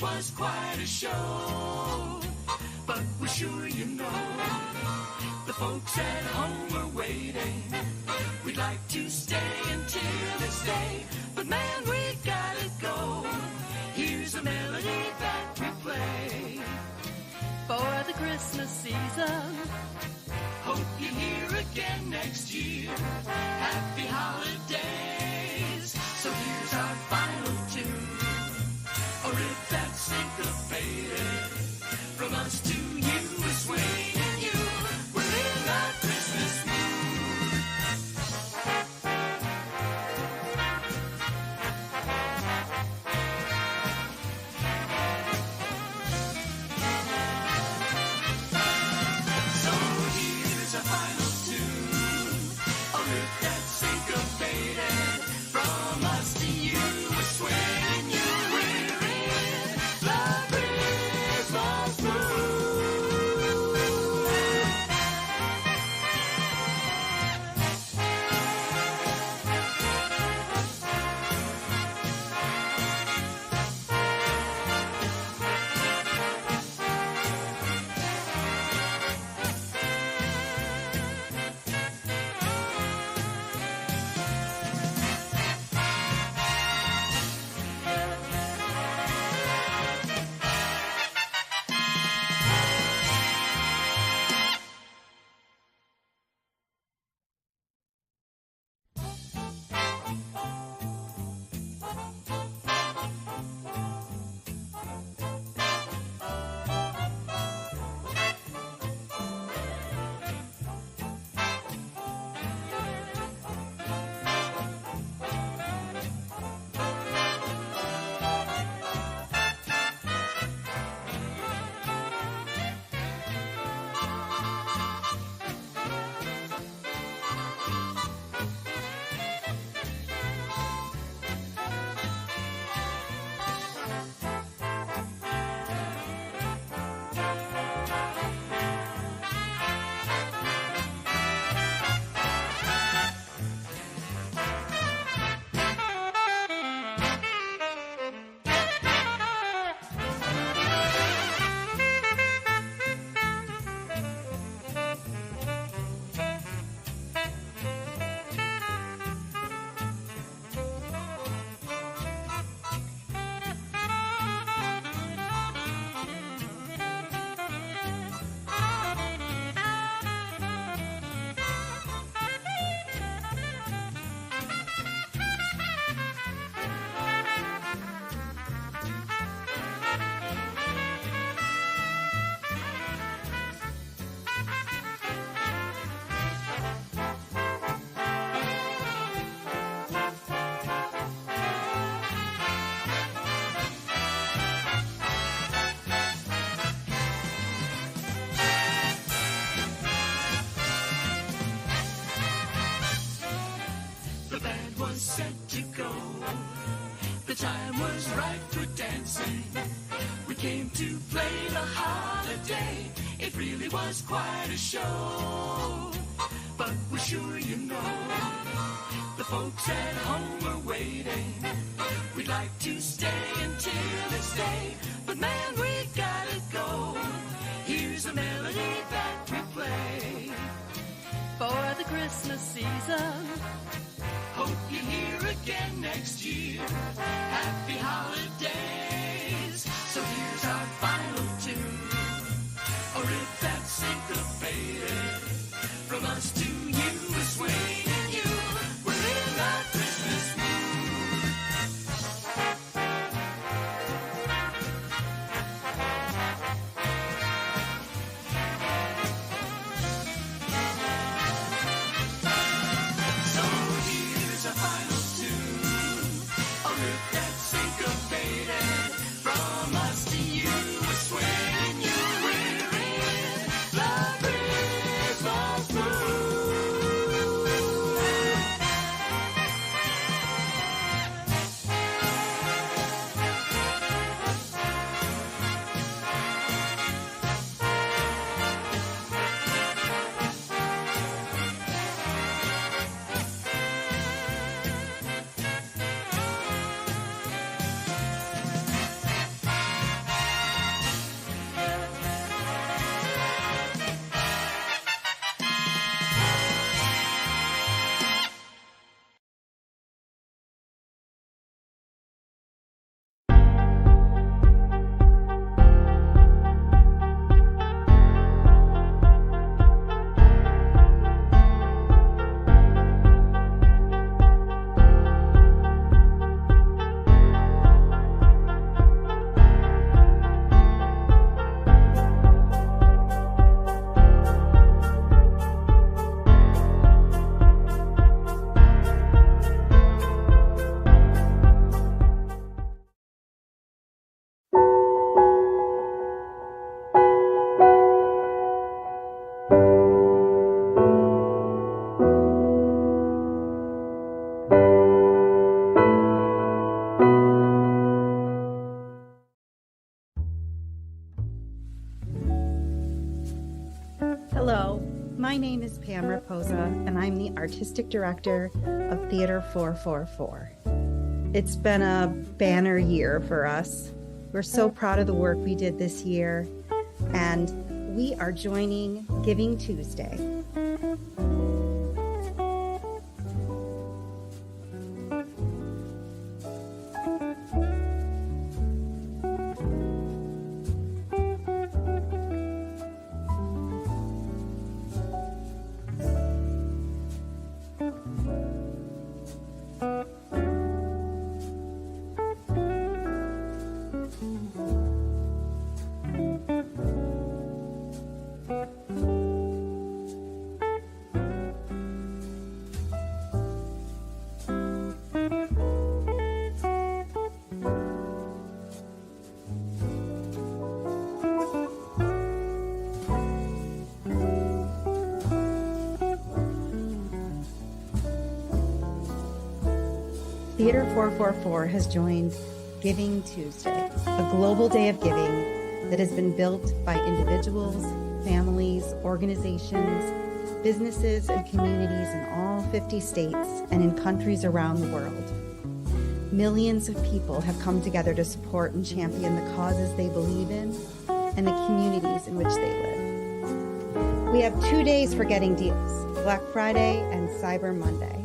was quite a show. But we're sure you know the folks at home are waiting. We'd like to stay until this day, but man, we gotta go. Here's a melody that we play for the Christmas season. Hope you're here again next year. Happy holidays. So here's our final tune. A riff that's syncopated. From us to you, we're swinging you. We're in our Christmas mood. So here's our final tune. A riff that's syncopated. From us to you, we're swinging you. We're in the Christmas mood. Set to go. The time was right for dancing. We came to play the holiday. It really was quite a show. But we're sure you know the folks at home are waiting. We'd like to stay until this day, but man, we gotta go. Here's a melody that we play for the Christmas season. Hope you're here again next year. Happy holidays. So here's our final tune. A riff that's syncopated. From us to you, we're swinging you. We're in our Christmas mood. Hello, my name is Pam Raposa, and I'm the Artistic Director of Theatre444. It's been a banner year for us. We're so proud of the work we did this year, and we are joining Giving Tuesday. Theatre444 has joined Giving Tuesday, a global day of giving that has been built by individuals, families, organizations, businesses, and communities in all 50 states and in countries around the world. Millions of people have come together to support and champion the causes they believe in and the communities in which they live. We have 2 days for getting deals, Black Friday and Cyber Monday.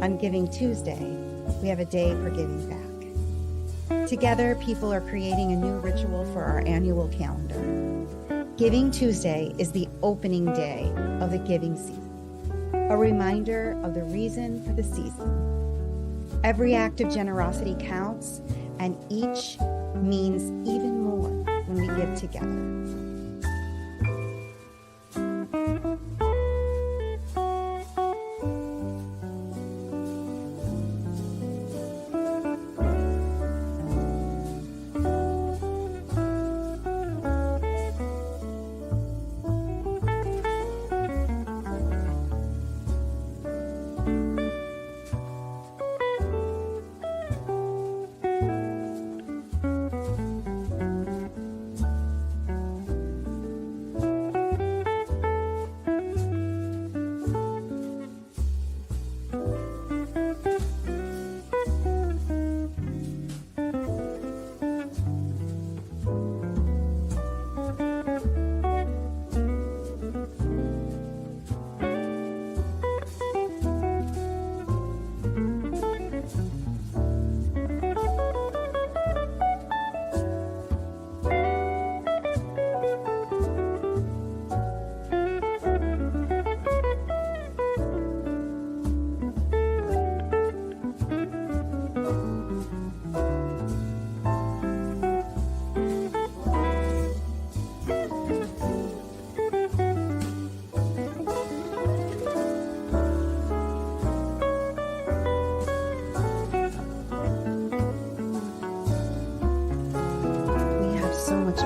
On Giving Tuesday, we have a day for giving back. Together, people are creating a new ritual for our annual calendar. Giving Tuesday is the opening day of the giving season, a reminder of the reason for the season. Every act of generosity counts, and each means even more when we give together.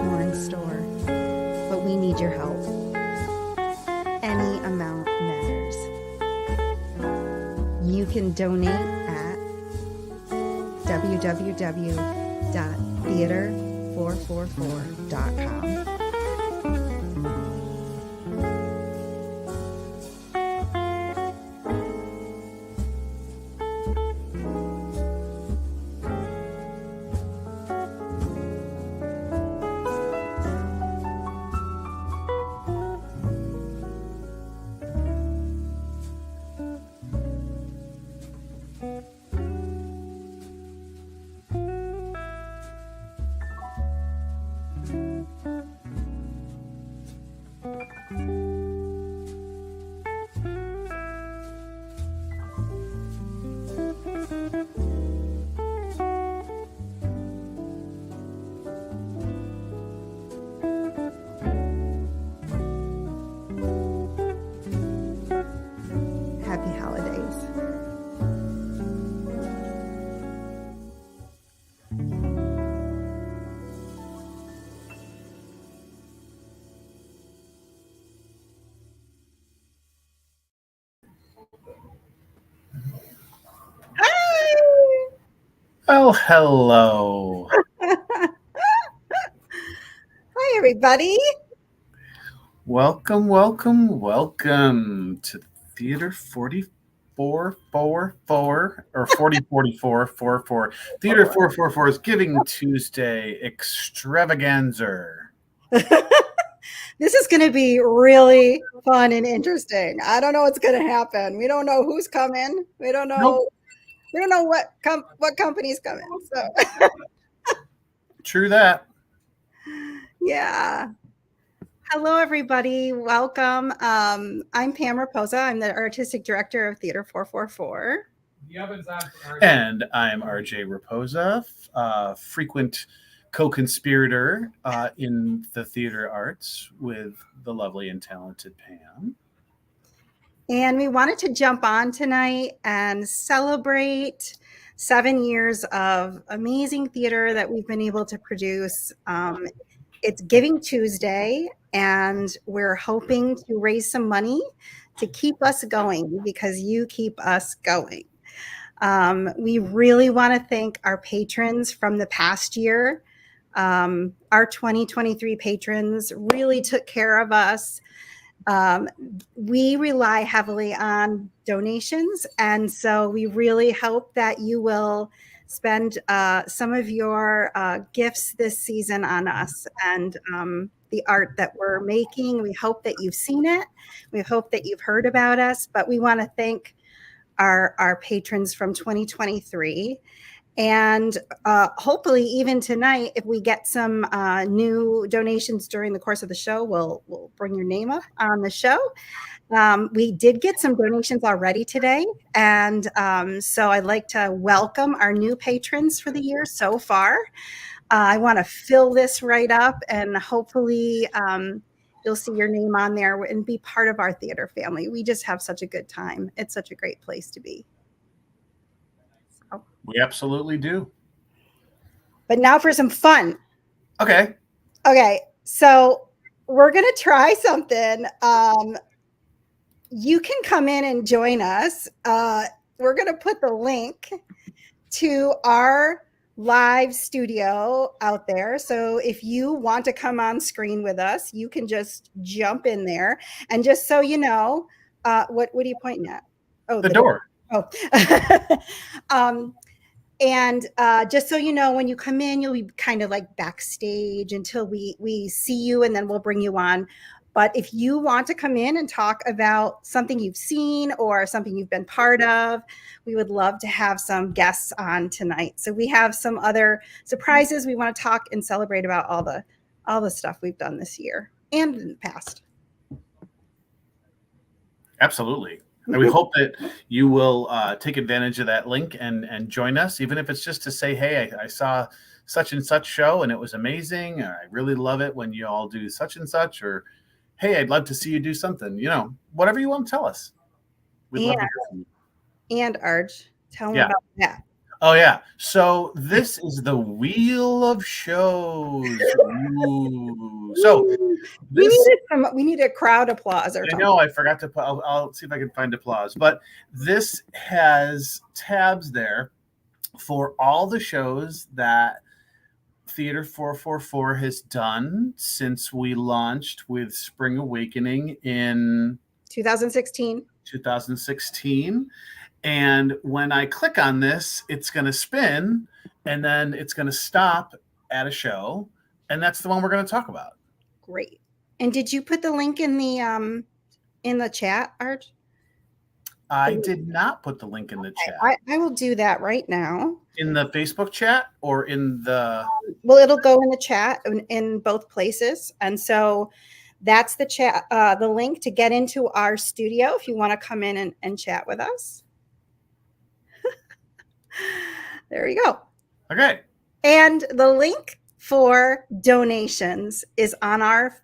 More in store, but we need your help. Any amount matters. You can donate at www.theatre444.com. Happy holidays. Oh, hello. Hi, everybody. Welcome, welcome, welcome to Theater 4444 or 404444. Theater 444's Giving Tuesday extravaganza. This is going to be really fun and interesting. I don't know what's going to happen. We don't know who's coming. We don't know. Nope. We don't know what company's coming. So True that. yeah. Hello, everybody. Welcome. I'm Pam Raposa. I'm the artistic director of Theatre 444. And I'm RJ Raposa, frequent co-conspirator in the theater arts with the lovely and talented Pam. And we wanted to jump on tonight and celebrate 7 years of amazing theater that we've been able to produce. It's Giving Tuesday, and we're hoping to raise some money to keep us going because you keep us going. We really want to thank our patrons from the past year. Our 2023 patrons really took care of us. We rely heavily on donations, and so we really hope that you will spend some of your gifts this season on us and the art that we're making. We hope that you've seen it. We hope that you've heard about us, but we want to thank our patrons from 2023. And hopefully even tonight, if we get some new donations during the course of the show, we'll bring your name up on the show. We did get some donations already today. And so I'd like to welcome our new patrons for the year so far. I want to fill this right up, and hopefully you'll see your name on there and be part of our theater family. We just have such a good time. It's such a great place to be. We absolutely do. But now for some fun. Okay. So we're going to try something. You can come in and join us. We're going to put the link to our live studio out there. So if you want to come on screen with us, you can just jump in there. And just so you know, what are you pointing at? Oh, the door. And just so you know, when you come in, you'll be kind of like backstage until we see you, and then we'll bring you on. But if you want to come in and talk about something you've seen or something you've been part of, we would love to have some guests on tonight. So we have some other surprises. We want to talk and celebrate about all the stuff we've done this year and in the past. Absolutely. And we hope that you will take advantage of that link and join us, even if it's just to say, hey, I saw such and such show and it was amazing. Or I really love it when you all do such and such. Or, hey, I'd love to see you do something. You know, whatever you want to tell us. We'd love to hear from you. And Arj, tell me about that. Oh, yeah. So this is the Wheel of Shows. Ooh. So we need a crowd applause or something. I know I forgot to put, I'll see if I can find applause, but this has tabs there for all the shows that Theatre 444 has done since we launched with Spring Awakening in 2016. And when I click on this, it's going to spin, and then it's going to stop at a show, and that's the one we're going to talk about. Great. And did you put the link in the chat, Arj? I did not put the link in the chat. I will do that right now. In the Facebook chat or in the... Well, it'll go in the chat in both places. And so that's the chat, the link to get into our studio if you want to come in and chat with us. There you go. Okay. And the link for donations is on our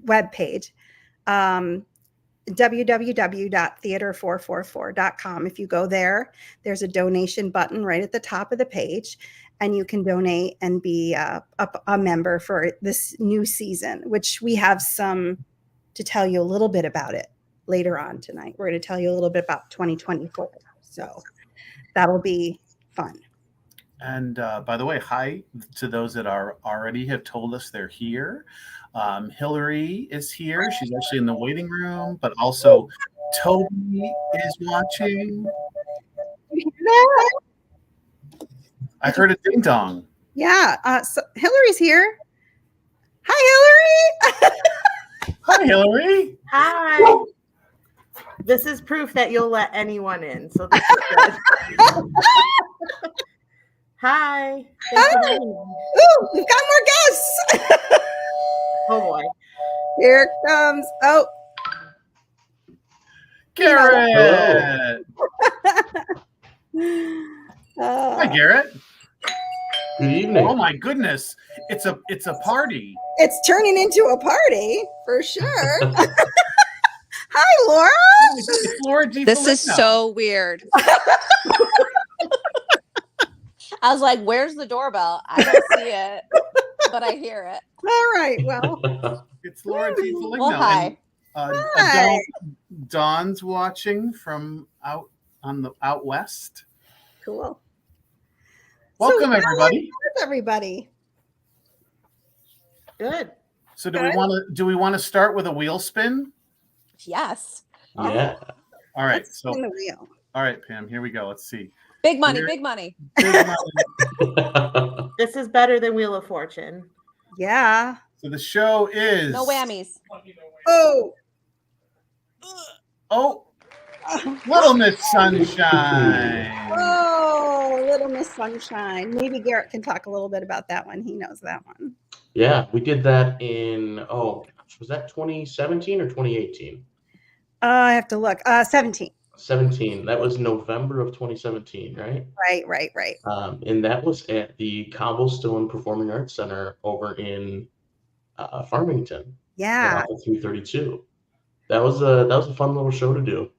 webpage, www.theatre444.com. If you go there, there's a donation button right at the top of the page, and you can donate and be a member for this new season, which we have some to tell you a little bit about it later on tonight. We're going to tell you a little bit about 2024. So that'll be fun. And by the way, hi to those that are already have told us they're here. Hillary is here. She's actually in the waiting room, but also Toby is watching. I heard a ding dong. Yeah. So Hillary's here. Hi, Hillary. Hi, Hillary. Hi. This is proof that you'll let anyone in. So this is good. Hi. Thanks for having me. Ooh, we've got more guests. Oh boy. Here it comes. Oh, Garrett. Hi, Garrett. Good evening. Oh my goodness. It's a party. it's turning into a party for sure. Hi, Laura. It's Laura G. This is Foligno. so weird. I was like, where's the doorbell? I don't see it, but I hear it. All right. Well, It's Laura G. Foligno. Well, hi. And, Hi. Dawn's watching from out west. cool. Welcome, So, everybody. How's everybody? Good. So do we want to start with a wheel spin? Yes. Yeah. All right. Let's spin the wheel. All right, Pam, here we go. Let's see. Big money, We're- big money. Big money. This is better than Wheel of Fortune. Yeah. So the show is No whammies. Oh. Oh, Little Miss Sunshine. Oh, Little Miss Sunshine. Maybe Garrett can talk a little bit about that one. He knows that one. Yeah, we did that in, was that 2017 or 2018? I have to look. 17. 17. That was November of 2017, right? Right. And that was at the Cobblestone Performing Arts Center over in Farmington. Yeah. Off of 332. That was a fun little show to do.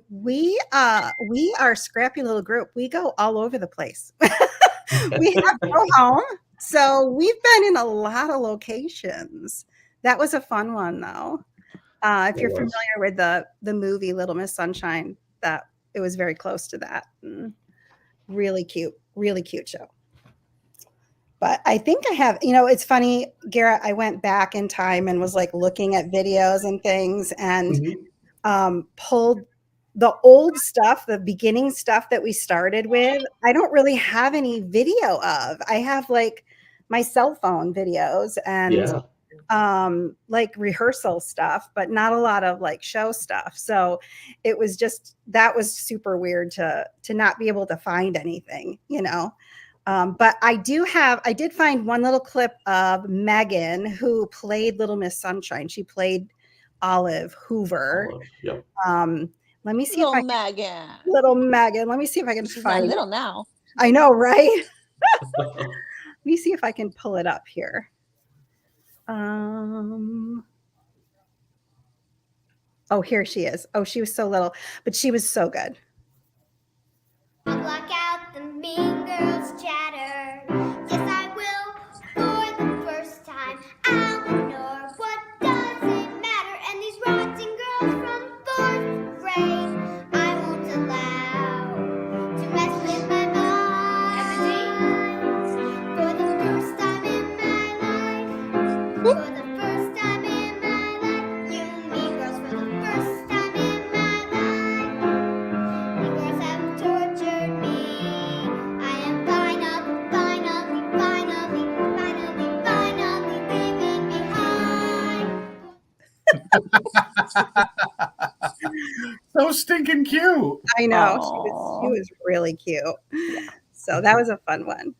We are a scrappy little group. We go all over the place. We have no home. So we've been in a lot of locations. That was a fun one though. If It you're was. familiar with the movie Little Miss Sunshine, that it was very close to that. Really cute show. But I think I have, it's funny, Garrett, I went back in time and was like looking at videos and things and pulled the old stuff, the beginning stuff that we started with. I don't really have any video of. I have like my cell phone videos and Yeah. like rehearsal stuff, but not a lot of like show stuff. So it was just, that was super weird to not be able to find anything, but I did find one little clip of Megan who played Little Miss Sunshine. She played Olive Hoover. Yep. Let me see Little if I Megan. little Megan. Let me see if I can She's not find. little now. I know, right? Let me see if I can pull it up here. Oh, here she is. Oh, she was so little, but she was so good. Block out the mean girls chatter. Yes, I will. For the first time, I'll ignore what doesn't matter. And these rotting girls from fourth grade, I won't allow to mess with my mind. For the first time in my life, for the first time in my life, you mean girls for the first time in my life. You girls have tortured me. I am finally leaving behind. So stinking cute. I know. Aw. She was really cute. So that was a fun one.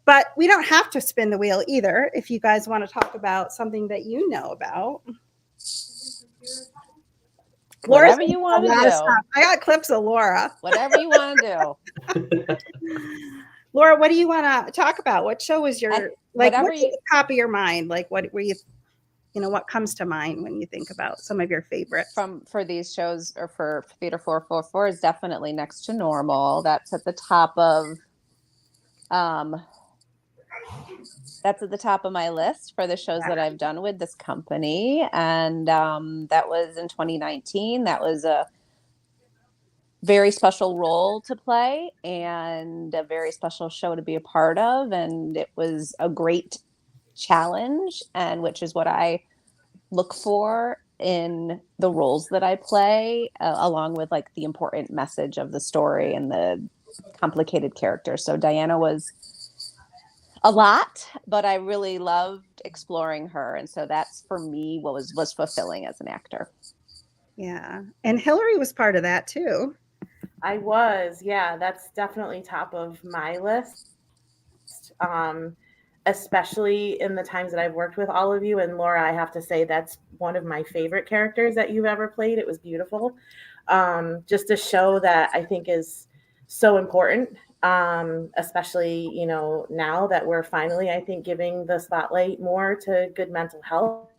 But we don't have to spin the wheel either if you guys want to talk about something that you know about. Whatever Laura's you want a to lot of do. stuff. I got clips of Laura. Whatever you want to do. Laura, what do you want to talk about? What show was your whatever what's at the top of your mind? Like what were you what comes to mind when you think about some of your favorites? For these shows or for Theatre 444 is definitely Next to Normal. That's at the top of my list for the shows that I've done with this company. And that was in 2019. That was a very special role to play and a very special show to be a part of. And it was a great challenge, and which is what I look for in the roles that I play, along with like the important message of the story and the complicated character. So Diana was a lot, but I really loved exploring her, and so that's for me what was fulfilling as an actor. Yeah. And Hillary was part of that too. I was, yeah, that's definitely top of my list. Especially in the times that I've worked with all of you. And Laura, I have to say that's one of my favorite characters that you've ever played. It was beautiful. Just a show that I think is so important, especially, you know, now that we're finally, I think, giving the spotlight more to good mental health.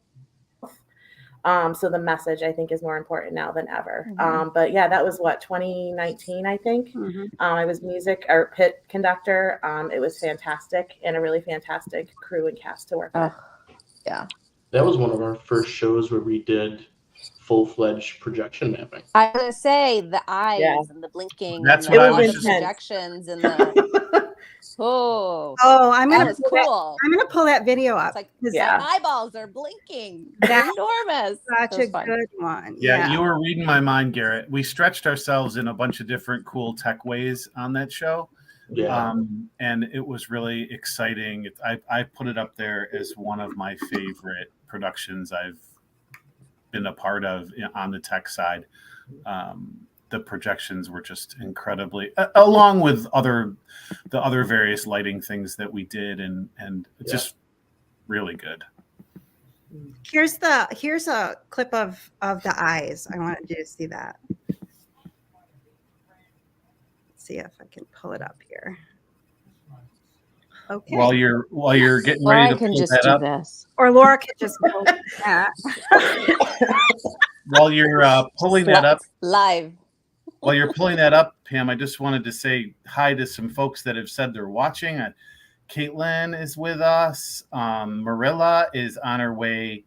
So the message, I think, is more important now than ever. But yeah, that was what, 2019, I think. I was music or pit conductor. It was fantastic, and a really fantastic crew and cast to work with. Yeah. That was one of our first shows where we did full-fledged projection mapping. I was gonna say the eyes Yeah. and the blinking. That's and what I the, was the just- projections and the I'm that gonna was pull that- cool. I'm gonna pull that video up. It's like Yeah. my eyeballs are blinking. That's They're enormous. Such It was a fun. good one. Yeah, you were reading my mind, Garrett. We stretched ourselves in a bunch of different cool tech ways on that show. Yeah. And it was really exciting. I put it up there as one of my favorite productions I've been a part of on the tech side. The projections were just incredibly, along with the other various lighting things that we did, and it's just really good. Here's a clip of the eyes. I wanted you to see that. Let's see if I can pull it up here. Okay. While you're getting Or ready I to can pull just that do up, this. Or Laura could just pull that. while you're pulling that up, live. while you're pulling that up, Pam, I just wanted to say hi to some folks that have said they're watching. Caitlin is with us. Marilla is on her way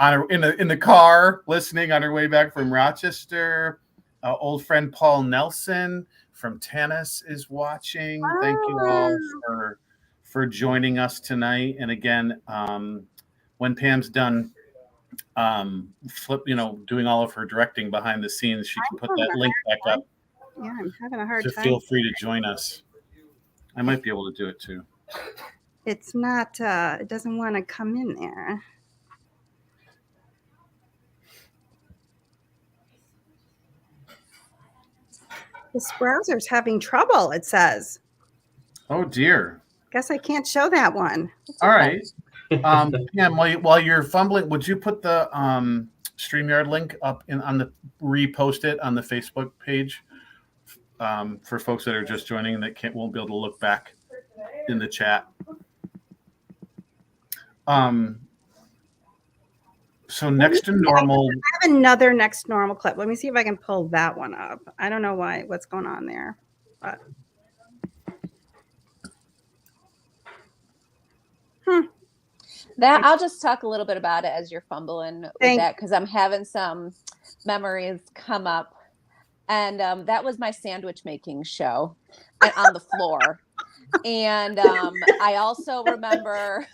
in the car listening on her way back from Rochester. Old friend Paul Nelson from Tanis is watching. Thank you all for joining us tonight. And again, when Pam's done doing all of her directing behind the scenes, she can put that link back up. Yeah, I'm having a hard So time. feel free to join us. I might be able to do it too. It's not. It doesn't want to come in there. This browser's having trouble. It says. Oh dear. Guess I can't show that one. All right. Pam, while you're fumbling, would you put the StreamYard link up repost it on the Facebook page for folks that are just joining and that won't be able to look back in the chat. So next to normal. I have another next normal clip. Let me see if I can pull that one up. I don't know what's going on there, but. That I'll just talk a little bit about it as you're fumbling with that, because I'm having some memories come up, and that was my sandwich making show on the floor, and I also remember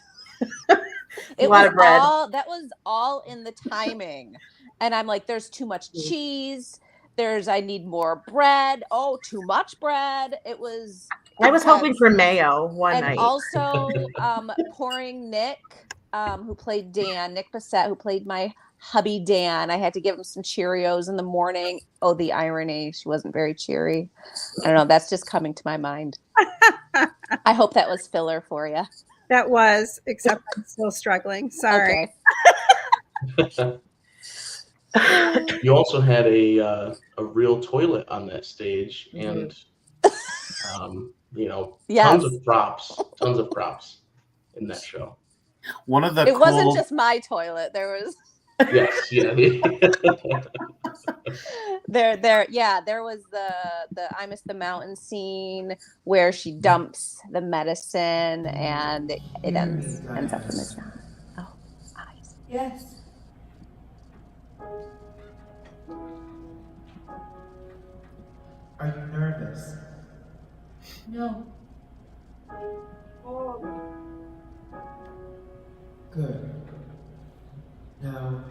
that was all in the timing, and I'm like, there's too much cheese. I need more bread. Oh, too much bread. It was. I was hoping for mayo one night. And also pouring Nick, who played Dan, Nick Bissett, who played my hubby Dan. I had to give him some Cheerios in the morning. Oh, the irony. She wasn't very cheery. I don't know. That's just coming to my mind. I hope that was filler for you. That was, except I'm still struggling. Sorry. Okay. You also had a real toilet on that stage, and tons of props in that show. One of the it wasn't just my toilet. There was yes, yeah. there was the I Miss the Mountain scene where she dumps the medicine and it ends up in the jar. Oh, eyes. Yes. Are you nervous? No. Now,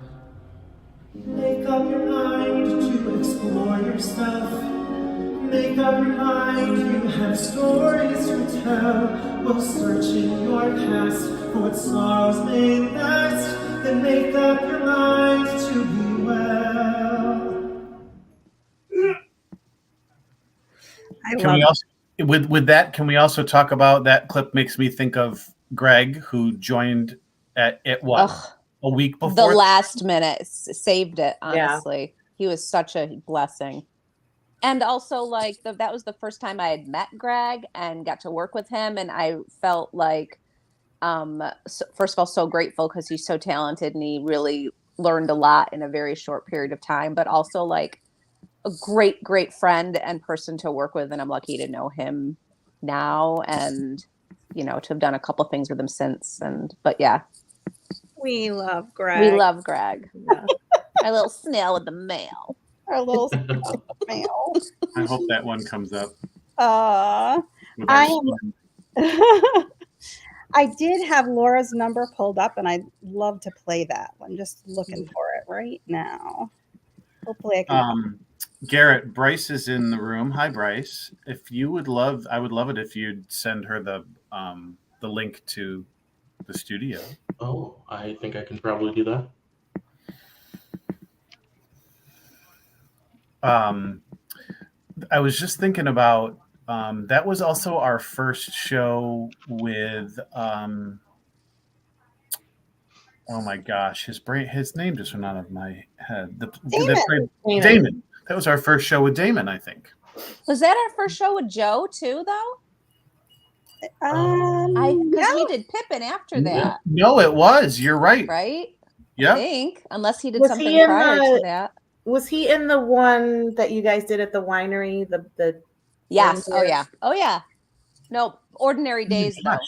make up your mind to explore yourself. Make up your mind, you have stories to tell. While searching your past for what sorrows may last, then make up your mind to be well. Can we also, with that, can we also talk about that clip? Makes me think of Greg, who joined at what a week before the last minute, saved it. Honestly, he was such a blessing. And also, like, that was the first time I had met Greg and got to work with him, and I felt like, first of all, so grateful because he's so talented and he really learned a lot in a very short period of time. But also, like, a great friend and person to work with, and I'm lucky to know him now and, you know, to have done a couple things with him since. But yeah, we love Greg. We love Greg. Yeah. Our little snail with the mail. Our little mail. I hope that one comes up. I did have Laura's number pulled up, and I'd love to play that. I'm just looking for it right now. Hopefully, I can. Garrett, Bryce is in the room. Hi, Bryce. If you would love, I would love it if you'd send her the link to the studio. Oh, I think I can probably do that. I was just thinking about that was also our first show with oh my gosh, his name just went out of my head. Damon. That was our first show with Damon, I think. Was that our first show with Joe too, though? Because we did Pippin after that. No, it was. You're right. Right? Yeah. I think, unless he did something prior to that. Was he in the one that you guys did at the winery? The Yes. Oh yeah. No, Ordinary Days though.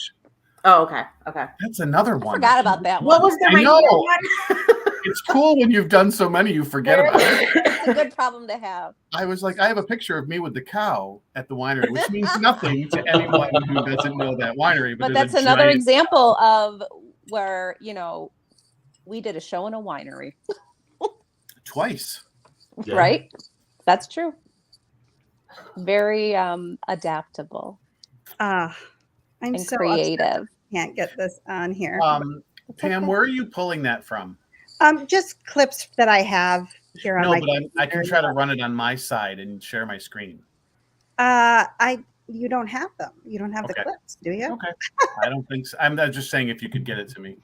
Oh, okay. That's another one. I forgot about that one. What was the regular one? It's cool when you've done so many, you forget about it. It's a good problem to have. I was like, I have a picture of me with the cow at the winery, which means nothing to anyone who doesn't know that winery. But that's another example of where, you know, we did a show in a winery. Twice. Yeah. Right? That's true. Very adaptable. I'm so creative. Upset. Can't get this on here. Pam, where are you pulling that from? Just clips that I have here on my computer. I can try to run it on my side and share my screen. You don't have them. You don't have the clips, do you? Okay. I don't think so. I'm just saying if you could get it to me.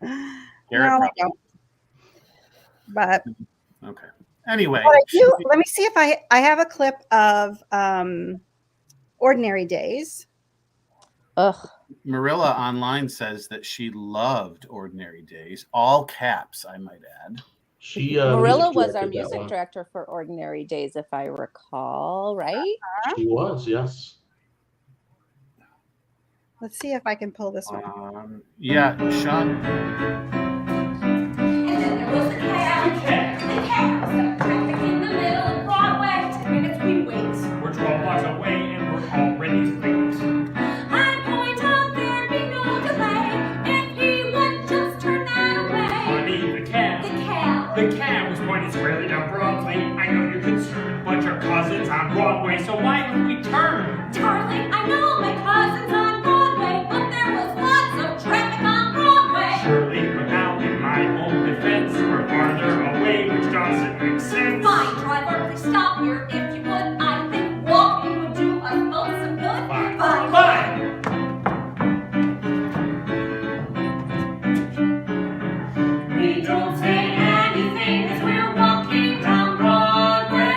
No, I don't. But okay. Anyway, let me see if I have a clip of Ordinary Days. Ugh. Marilla online says that she loved Ordinary Days, all caps, I might add. Marilla was our music director for Ordinary Days, if I recall, right? She was, yes. Let's see if I can pull this one. Yeah, Sean. And then there was the cow. Traffic in the middle of Broadway. 10 minutes we wait. We're 12 blocks away and we're already late. I point out there'd be no delay if he would just turn that away. I mean the cab. The cab was pointed squarely down Broadway. I know you're concerned, but your cousin's on Broadway, so why would we turn? Darling, I know my cousin's on Broadway, but there was lots of traffic on Broadway. Surely, but now in my own defense, we're farther away, which doesn't make sense. Fine, driver, please stop here if you would. I think walking would do us both some good. Fine. We don't say anything as we're walking down Broadway.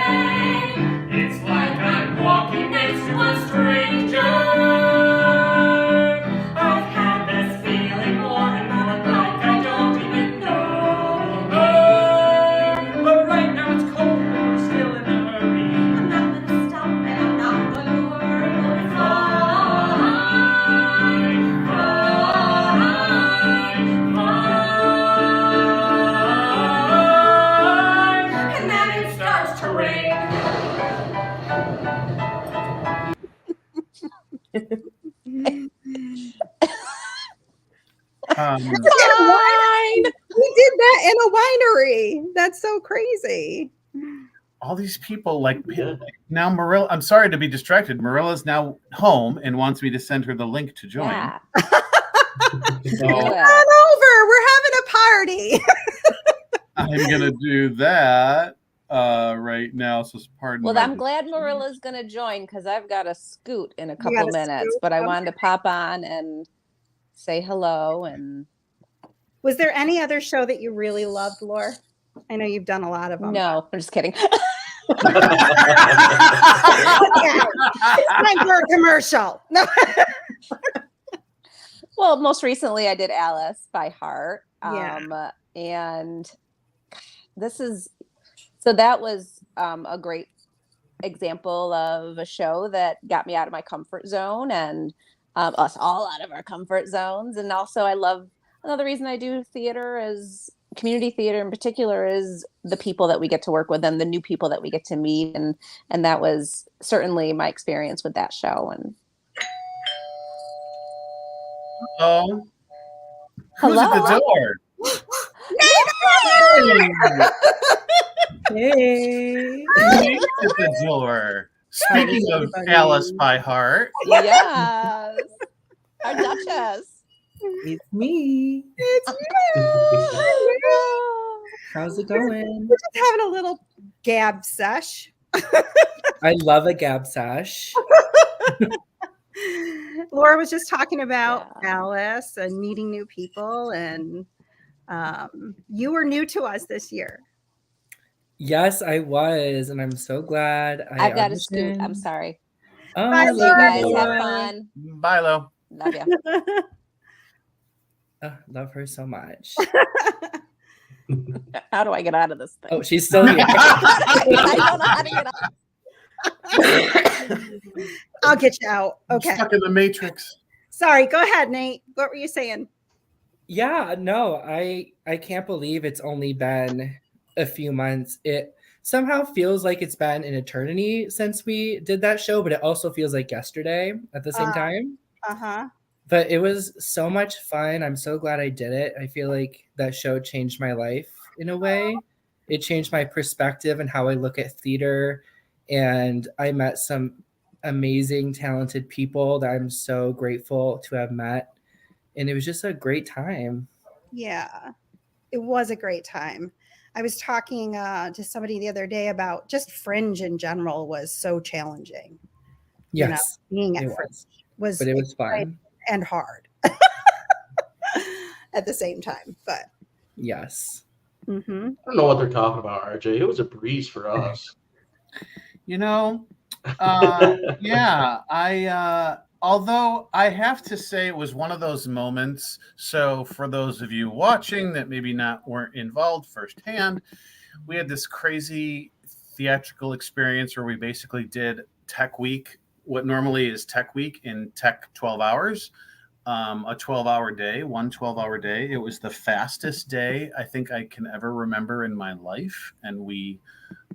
It's like I'm walking next to a stranger. I've had this feeling more and more like I don't even know. But right now it's cold and we're still in a hurry. I'm not gonna stop and I'm not gonna worry. We'll be fine. And then it starts to rain. Fine. We did that in a winery. That's so crazy. All these people like now Marilla. I'm sorry to be distracted. Marilla's now home and wants me to send her the link to join. Yeah. So Come on over. We're having a party. I'm gonna do that right now. So pardon. Well, I'm glad Marilla's going to join because I've got to scoot in a couple minutes. scoot? But I wanted to pop on and say hello. And Was there any other show that you really loved, Laura? I know you've done a lot of them. no, I'm just kidding. It's time for a commercial. No. Well, most recently I did Alice by Heart. Yeah. And that was a great example of a show that got me out of my comfort zone and us all out of our comfort zones. And also another reason I do theater is community theater in particular is the people that we get to work with and the new people that we get to meet. And that was certainly my experience with that show. And Who's at the door? Hey. Nate's at the door. Speaking of Alice by Heart. Yes. Our Duchess. It's me. It's you. How's it going? We're just having a little gab sesh. I love a gab sesh. Laura was just talking about Alice and meeting new people, and you were new to us this year. Yes, I was, and I'm so glad. I've got to scoot. I'm sorry. Oh, Bye, you guys. Have fun. Bye, Lo. Love you. Love her so much. How do I get out of this thing? Oh, she's still here. I don't know how to get out. I'll get you out. Okay. Stuck in the Matrix. Sorry. Go ahead, Nate. What were you saying? Yeah, no, I can't believe it's only been a few months. It somehow feels like it's been an eternity since we did that show, but it also feels like yesterday at the same time. Uh-huh. But it was so much fun. I'm so glad I did it. I feel like that show changed my life in a way. It changed my perspective and how I look at theater. And I met some amazing, talented people that I'm so grateful to have met. And it was just a great time. Yeah, it was a great time. I was talking to somebody the other day about just Fringe in general was so challenging. Yes, being at Fringe was, but it was fun and hard at the same time. But yes, I don't know what they're talking about, RJ. It was a breeze for us. Yeah, although I have to say it was one of those moments. So for those of you watching that maybe weren't involved firsthand, we had this crazy theatrical experience where we basically did Tech Week, what normally is Tech Week in Tech 12 hours, a 12-hour day, one 12-hour day. It was the fastest day I think I can ever remember in my life. And we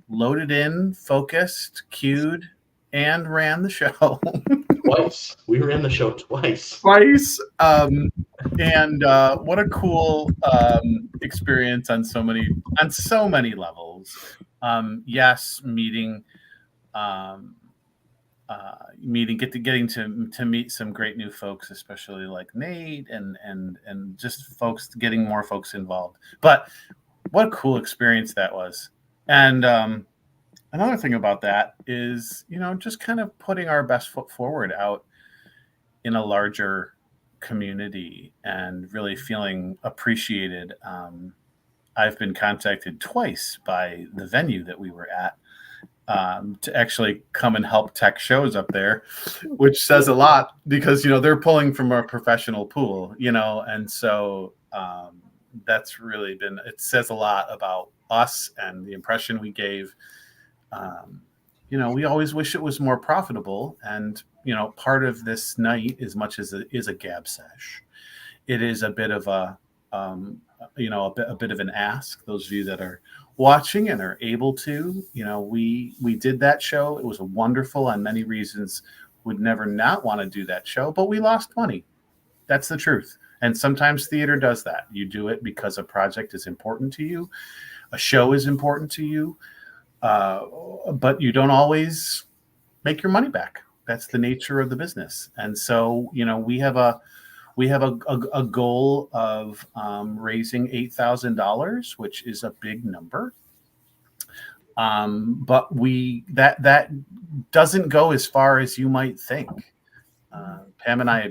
loaded in, focused, queued, and ran the show. Twice. We were in the show twice. And what a cool experience on so many levels. Yes, getting to meet some great new folks, especially like Nate and just folks, getting more folks involved. But what a cool experience that was. And another thing about that is, just kind of putting our best foot forward out in a larger community and really feeling appreciated. I've been contacted twice by the venue that we were at to actually come and help tech shows up there, which says a lot because, they're pulling from a professional pool, and so that's really it says a lot about us and the impression we gave. We always wish it was more profitable. And, part of this night, as much as it is a gab sesh, it is a bit of a bit of an ask. Those of you that are watching and are able to, we did that show. It was wonderful on many reasons. Would never not want to do that show, but we lost money. That's the truth. And sometimes theater does that. You do it because a project is important to you, a show is important to you, but you don't always make your money back. That's the nature of the business. And so, we have a goal of raising $8,000, which is a big number. But that doesn't go as far as you might think. Pam and I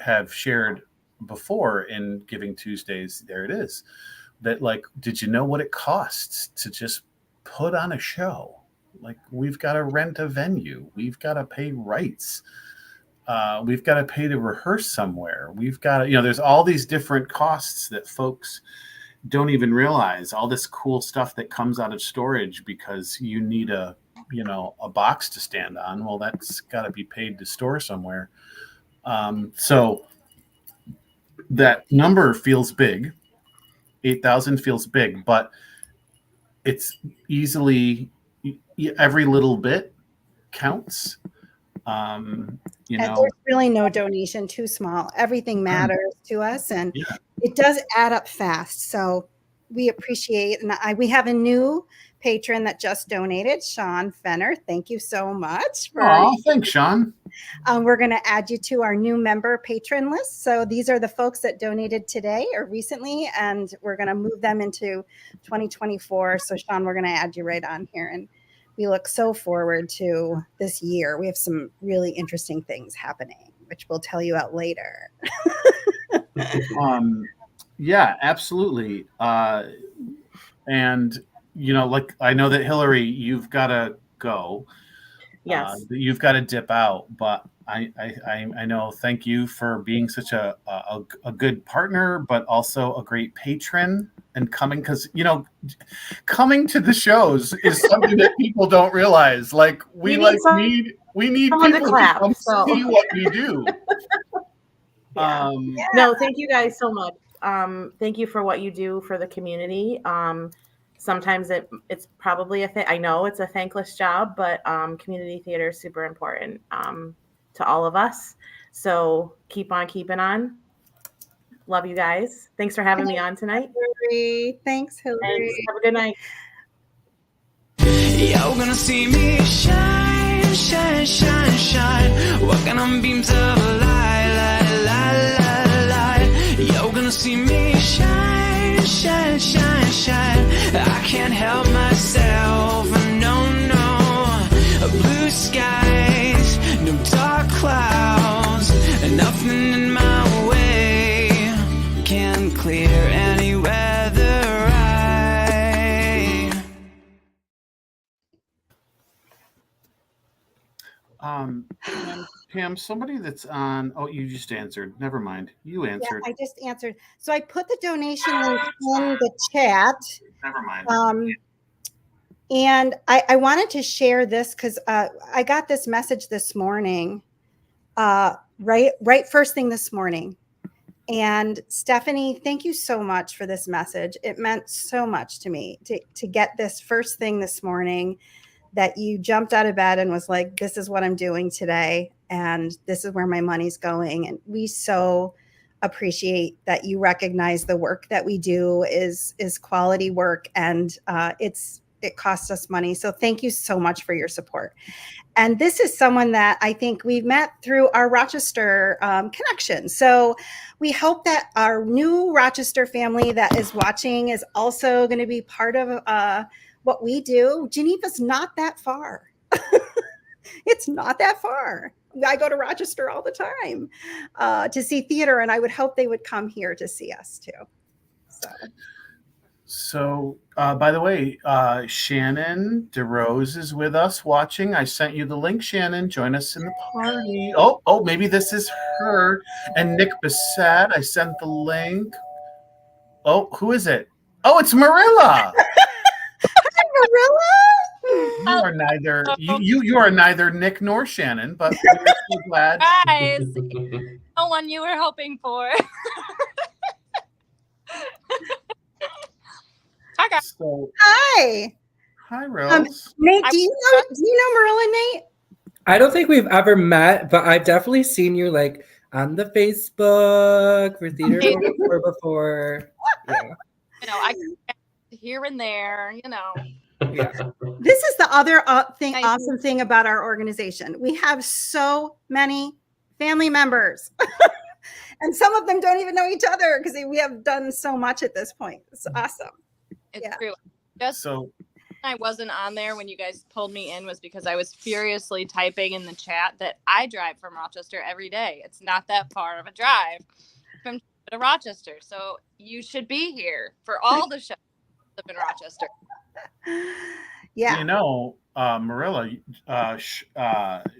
have shared before in Giving Tuesdays. There it is. That, like, did you know what it costs to just put on a show? Like, we've got to rent a venue. We've got to pay rights. We've got to pay to rehearse somewhere. We've got to, there's all these different costs that folks don't even realize. All this cool stuff that comes out of storage because you need a box to stand on. Well, that's got to be paid to store somewhere. So that number feels big. 8,000 feels big, but it's easily, every little bit counts. And there's really no donation too small. Everything matters to us, and it does add up fast. So we appreciate, and we have a new patron that just donated, Sean Fenner. Thank you so much. Thanks, Sean. We're going to add you to our new member patron list. So these are the folks that donated today or recently, and we're going to move them into 2024. So Sean, we're going to add you right on here, and we look so forward to this year. We have some really interesting things happening, which we'll tell you out later. Yeah, absolutely. And, like, I know that Hillary, you've got to go. Yes. You've got to dip out, but I know. Thank you for being such a good partner, but also a great patron and coming, because coming to the shows is something that people don't realize. Like, we need people to come see what we do. No, thank you guys so much. Thank you for what you do for the community. Sometimes it's probably I know it's a thankless job, but community theater is super important to all of us. So keep on keeping on. Love you guys. Thanks for having me on tonight. Hillary. Thanks, Hillary. Thanks. Have a good night. You're gonna see me shine, shine, shine, shine. Walking on beams of light, light, light, light, light. You're gonna see me shine, shine, shine, shine. I can't help myself, no, no. Blue skies, no dark clouds, nothing in my way can clear any weather eye. Pam, somebody that's on. Oh, you just answered. Never mind. You answered. Yeah, I just answered. So I put the donation link in the chat. Never mind. And I wanted to share this because I got this message this morning, right first thing this morning. And Stephanie, thank you so much for this message. It meant so much to me to get this first thing this morning, that you jumped out of bed and was like, this is what I'm doing today, and this is where my money's going. And we so appreciate that you recognize the work that we do is quality work, and it costs us money. So thank you so much for your support. And this is someone that I think we've met through our Rochester connection. So we hope that our new Rochester family that is watching is also going to be part of what we do. Geneva's not that far. It's not that far. I go to Rochester all the time to see theater, and I would hope they would come here to see us too. So, by the way, Shannon DeRose is with us watching. I sent you the link, Shannon. Join us in the party. Oh, maybe this is her. And Nick Bissett, I sent the link. Oh, who is it? Oh, it's Marilla. Hi, Marilla. You are neither you are neither Nick nor Shannon, but we're so glad. Guys, the one you were hoping for. Hi, guys. So, hi, Rose. Nate. Do you know Marilla, Nate? I don't think we've ever met, but I've definitely seen you like on the Facebook for Theatre444 before. Yeah. You know, I here and there, you know. Yeah. This is the other awesome thing about our organization. We have so many family members. And some of them don't even know each other because we have done so much at this point. It's awesome. It's true. Just so I wasn't on there when you guys pulled me in was because I was furiously typing in the chat that I drive from Rochester every day. It's not that far of a drive from to Rochester. So you should be here for all the shows that live in Rochester. Yeah. You know, Marilla,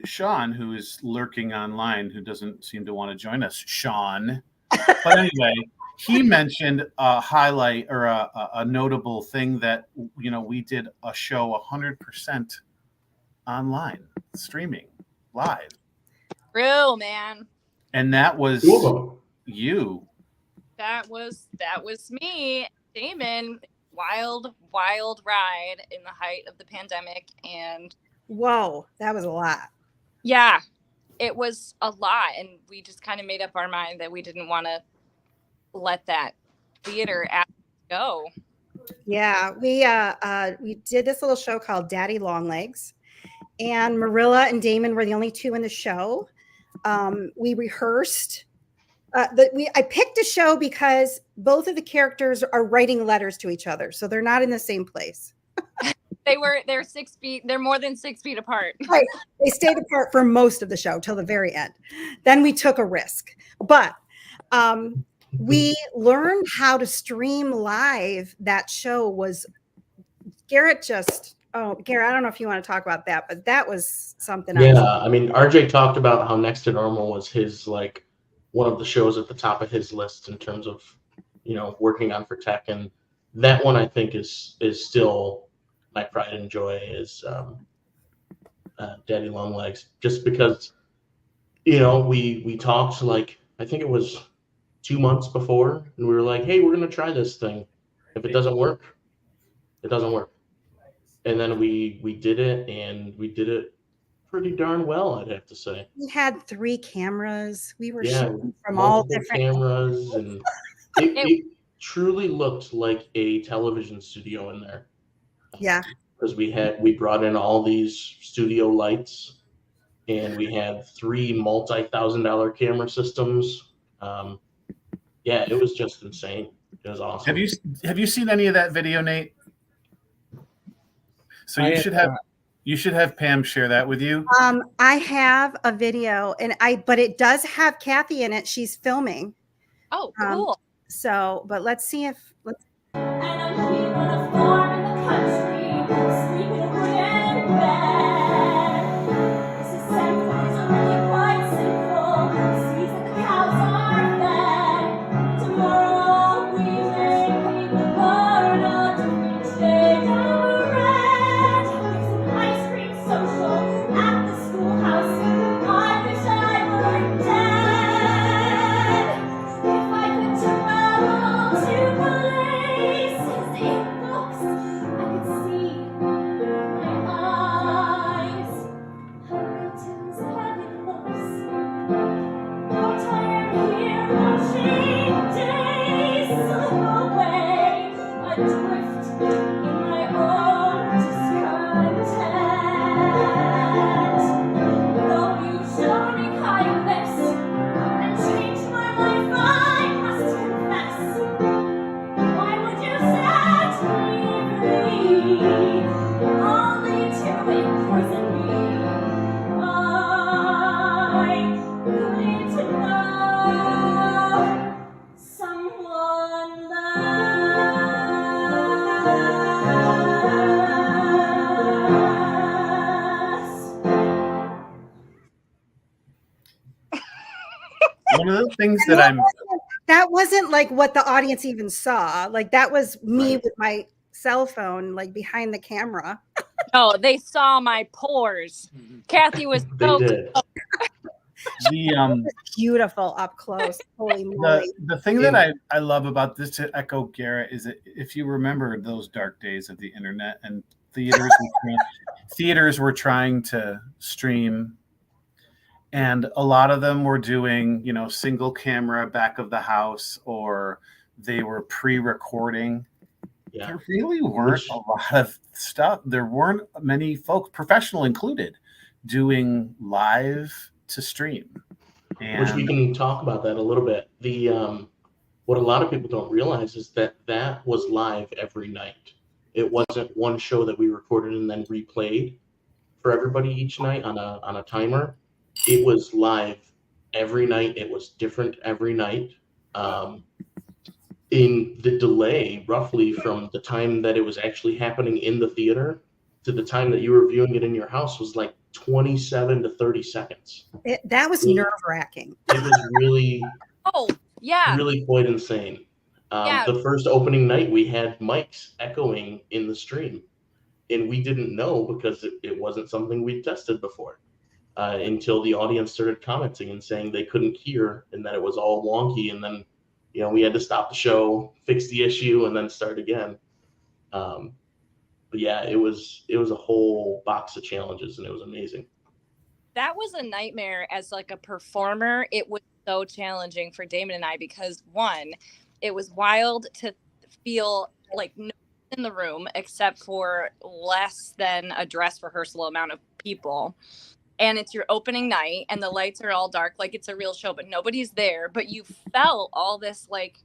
Sean, who is lurking online, who doesn't seem to want to join us, Sean. But anyway, he mentioned a highlight or a notable thing that, you know, we did a show 100% online, streaming live. True, man. And that was you. That was me, Damon. Wild ride in the height of the pandemic. And whoa, that was a lot. Yeah, it was a lot. And we just kind of made up our mind that we didn't want to let that theater go. Yeah, we did this little show called Daddy Longlegs, and Marilla and Damon were the only two in the show. We rehearsed. I picked a show because both of the characters are writing letters to each other, so they're not in the same place. They're 6 feet. They're more than 6 feet apart. Right. They stayed apart for most of the show till the very end. Then we took a risk, but we learned how to stream live. That show was Garrett. Garrett, I don't know if you want to talk about that, but that was something. Yeah, I mean, RJ talked about how Next to Normal was his one of the shows at the top of his list in terms of, you know, working on for tech, and that one I think is still my pride and joy is Daddy Longlegs, just because, you know, we talked I think it was 2 months before, and we were like, hey, we're gonna try this thing. If it doesn't work, it doesn't work. And then we did it, and we did it pretty darn well, I'd have to say. We had 3 cameras. We were shooting from all different cameras, and it truly looked like a television studio in there. Yeah. Because we brought in all these studio lights, and we had 3 multi-$1,000 camera systems. Yeah, it was just insane. It was awesome. Have you seen any of that video, Nate? So you should have Pam share that with you. I have a video, but it does have Kathy in it. She's filming. Oh, cool. But let's see if. One of the things that wasn't like what the audience even saw. Like that was me with my cell phone, like behind the camera. Oh, they saw my pores. Kathy was so beautiful up close. Holy moly. The thing that I love about this, to echo Garrett, is that if you remember those dark days of the internet and theaters were trying to stream, And a lot of them were doing, single camera back of the house, or they were pre-recording. Yeah. There really weren't a lot of stuff. There weren't many folks, professional included, doing live to stream. Which we can talk about that a little bit. What a lot of people don't realize is that was live every night. It wasn't one show that we recorded and then replayed for everybody each night on a timer. It was live every night. It was different every night. In the delay, roughly from the time that it was actually happening in the theater to the time that you were viewing it in your house was like 27 to 30 seconds. That was nerve-wracking. It was really, yeah, really quite insane. The first opening night, we had mics echoing in the stream, and we didn't know because it wasn't something we'd tested before until the audience started commenting and saying they couldn't hear and that it was all wonky. And then, we had to stop the show, fix the issue, and then start again. But yeah, it was a whole box of challenges, and it was amazing. That was a nightmare as like a performer. It was so challenging for Damon and I because one, it was wild to feel like no one in the room except for less than a dress rehearsal amount of people. And it's your opening night and the lights are all dark, like it's a real show, but nobody's there. But you felt all this like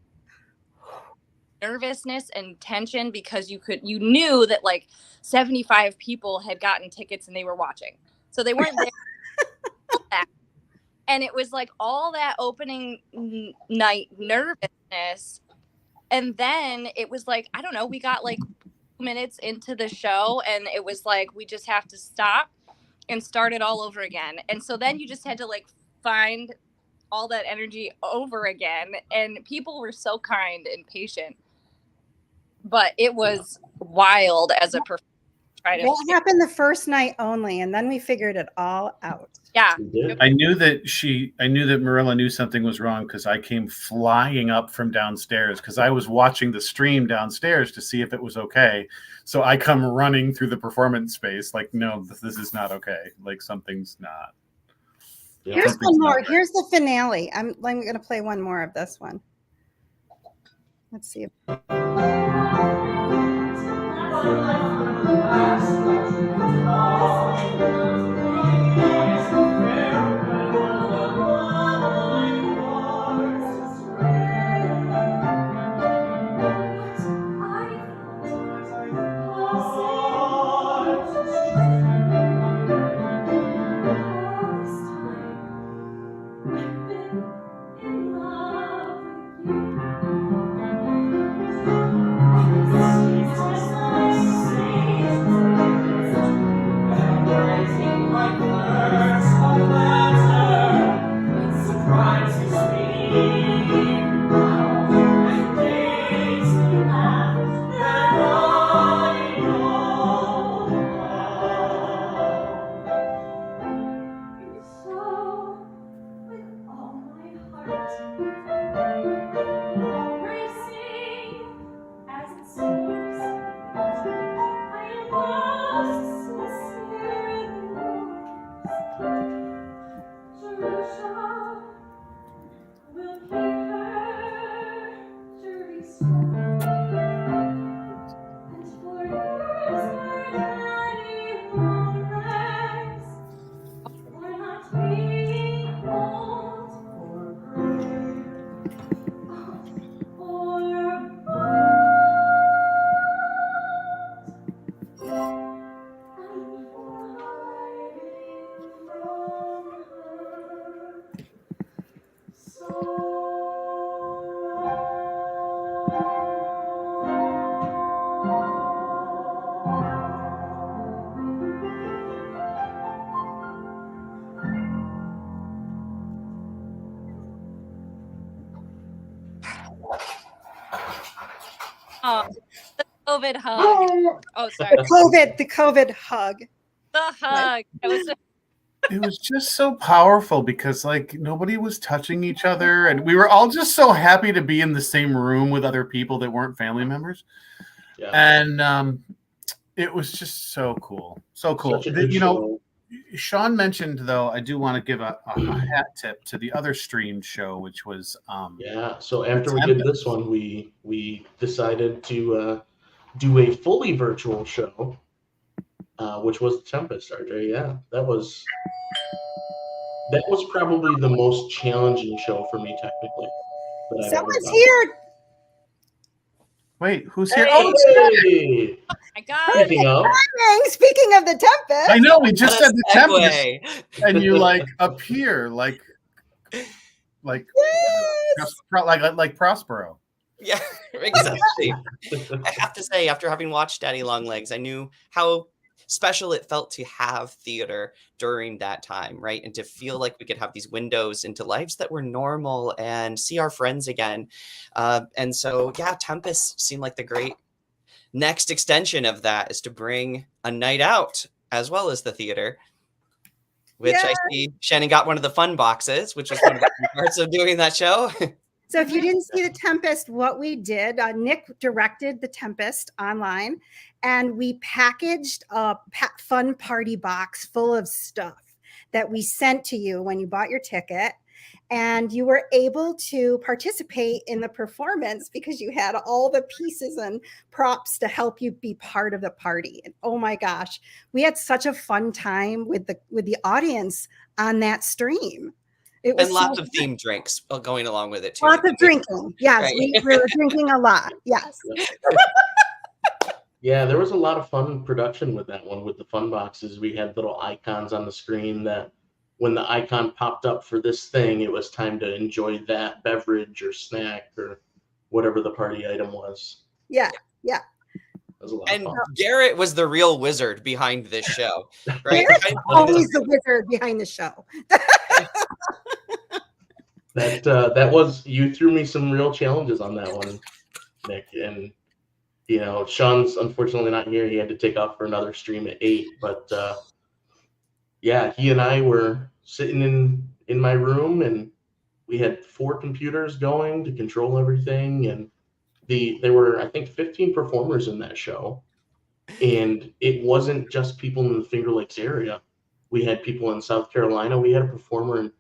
nervousness and tension because you knew that like 75 people had gotten tickets and they were watching. So they weren't there. And it was like all that opening night nervousness. And then it was like, I don't know, we got like 2 minutes into the show and it was like, we just have to stop and start it all over again. And so then you just had to like find all that energy over again. And people were so kind and patient. But it was wild as a performer. That happened the first night only, and then we figured it all out. Yeah. I knew that Marilla knew something was wrong because I came flying up from downstairs because I was watching the stream downstairs to see if it was okay. So I come running through the performance space like, no, this is not okay. Like something's not. Here's one more. Here's the finale. I'm going to play one more of this one. Let's see. The COVID hug. Oh, sorry. The COVID hug. The hug. It was just so powerful because like nobody was touching each other and we were all just so happy to be in the same room with other people that weren't family members. Yeah. And it was just so cool. So cool. Such a good show. Sean mentioned, though, I do want to give a hat tip to the other streamed show, which was So after we did this one, we decided to do a fully virtual show, which was Tempest, RJ. Yeah, that was probably the most challenging show for me technically that I've ever Someone's done. here. Wait, who's here? Hey! My God. Speaking of, Speaking of the Tempest. I know we just said the segue. Tempest, and you like appear like like Prospero. Yeah, exactly. I have to say, after having watched Daddy Long Legs, I knew how special it felt to have theater during that time, right? And to feel like we could have these windows into lives that were normal and see our friends again. And so, yeah, Tempest seemed like the great next extension of that, is to bring a night out as well as the theater, which I see Shannon got one of the fun boxes, which was one of the parts of doing that show. So if you didn't see the Tempest, what we did, Nick directed the Tempest online, and we packaged a fun party box full of stuff that we sent to you when you bought your ticket. And you were able to participate in the performance because you had all the pieces and props to help you be part of the party. And oh my gosh, we had such a fun time with the audience on that stream. It was and lots of themed drinks going along with it too. Lots of drinking. Yes, right. we were drinking a lot. Yes. Yeah, there was a lot of fun production with that one. With the fun boxes, we had little icons on the screen that when the icon popped up for this thing, it was time to enjoy that beverage or snack or whatever the party item was. Yeah, yeah. And Garrett was the real wizard behind this show, right? Garrett's always the wizard behind the show. That was, you threw me some real challenges on that one, Nick. And you know, Sean's unfortunately not here. He had to take off for another stream at 8. But yeah, he and I were sitting in my room, and we had 4 computers going to control everything. And there were, I think, 15 performers in that show. And it wasn't just people in the Finger Lakes area. We had people in South Carolina. We had a performer in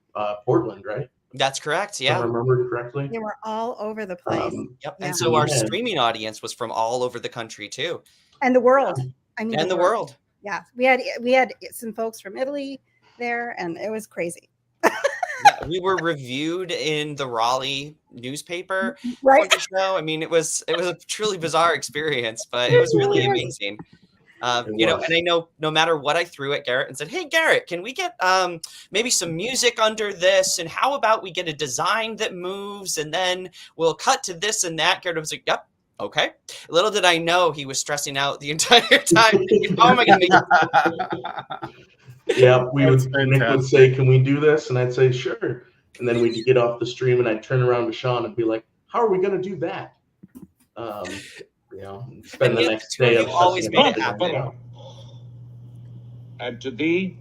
Portland, right? That's correct. Yeah. If I remember correctly. They were all over the place. Yep. And so our streaming audience was from all over the country too. And the world. I mean, and the world. Yeah. We had some folks from Italy there, and it was crazy. Yeah, we were reviewed in the Raleigh newspaper right. for the show. I mean, it was a truly bizarre experience, but it was really amazing. You know, and I know no matter what I threw at Garrett and said, "Hey, Garrett, can we get maybe some music under this? And how about we get a design that moves, and then we'll cut to this and that?" Garrett was like, "Yep, okay." Little did I know he was stressing out the entire time. How am I going to make? Yeah, Nick would say, "Can we do this?" And I'd say, "Sure." And then we'd get off the stream, and I'd turn around to Sean and be like, "How are we going to do that?" You know, spend the next day of always made it happen. And to thee,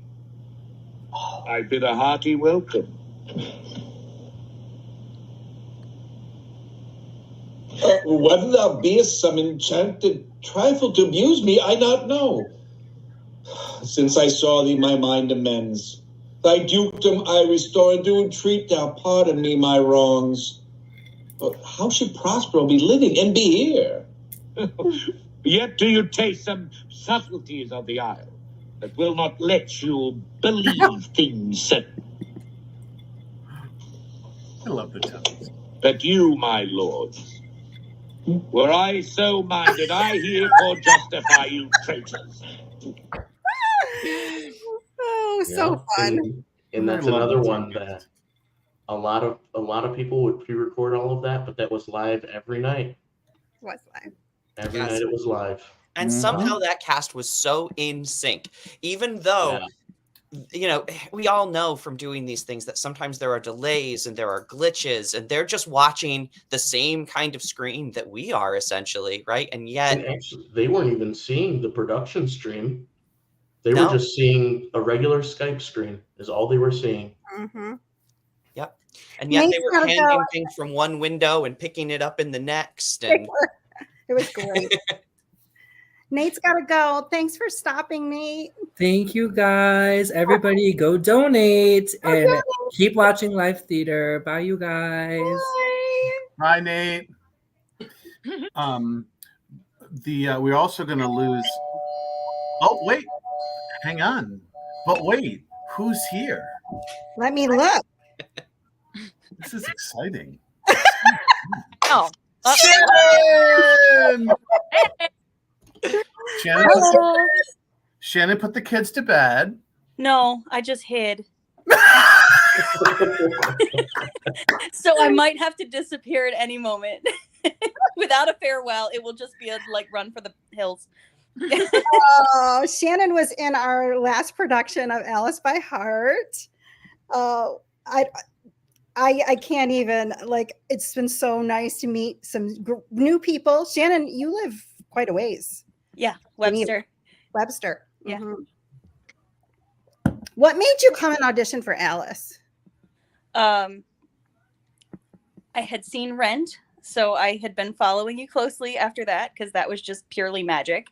I bid a hearty welcome. Whether thou beest some enchanted trifle to amuse me, I not know. Since I saw thee, my mind amends. Thy dukedom I restore, and do entreat thou pardon me my wrongs. But how should Prospero be living and be here? Yet do you taste some subtleties of the isle that will not let you believe things said. I love the tones. But you, my lords, were I so minded, I herefore justify you traitors. Oh, so fun. And that's another one that a lot of people would pre-record all of that, but that was live every night. It was live. Every night it was live. And somehow that cast was so in sync, even though, you know, we all know from doing these things that sometimes there are delays and there are glitches, and they're just watching the same kind of screen that we are essentially, right? And yet actually, they weren't even seeing the production stream. They were just seeing a regular Skype screen is all they were seeing. Mm-hmm. Yep. And yet they were handing things from one window and picking it up in the next. And it was great. Nate's got to go. Thanks for stopping, Nate. Thank you, guys. Everybody go donate and keep watching live theater. Bye, you guys. Bye, Nate. We're also going to lose. Oh, wait. Hang on. But wait, who's here? Let me look. This is exciting. Oh. Shannon! Shannon put the kids to bed. No, I just hid. So I might have to disappear at any moment. Without a farewell, it will just be a run for the hills. Oh, Shannon was in our last production of Alice by Heart. I can't even, it's been so nice to meet some new people. Shannon, you live quite a ways. Yeah, Webster. Yeah. Mm-hmm. What made you come and audition for Alice? I had seen Rent, so I had been following you closely after that because that was just purely magic.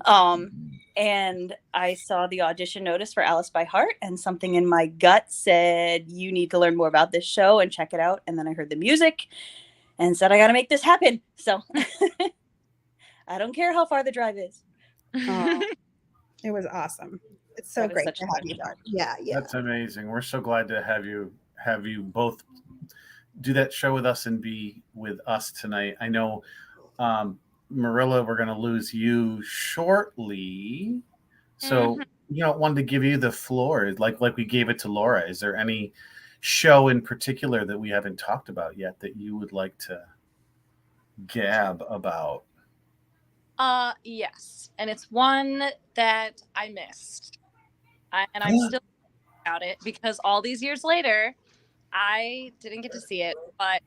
And I saw the audition notice for Alice by Heart, and something in my gut said, you need to learn more about this show and check it out. And then I heard the music and said, I got to make this happen. So I don't care how far the drive is. Oh, it was awesome. It's so great to have you there. Yeah. That's amazing. We're so glad to have you both do that show with us and be with us tonight. I know, Marilla, we're going to lose you shortly. So, wanted to give you the floor like we gave it to Laura. Is there any show in particular that we haven't talked about yet that you would like to gab about? Yes. And it's one that I missed. I'm still about it because all these years later, I didn't get to see it, but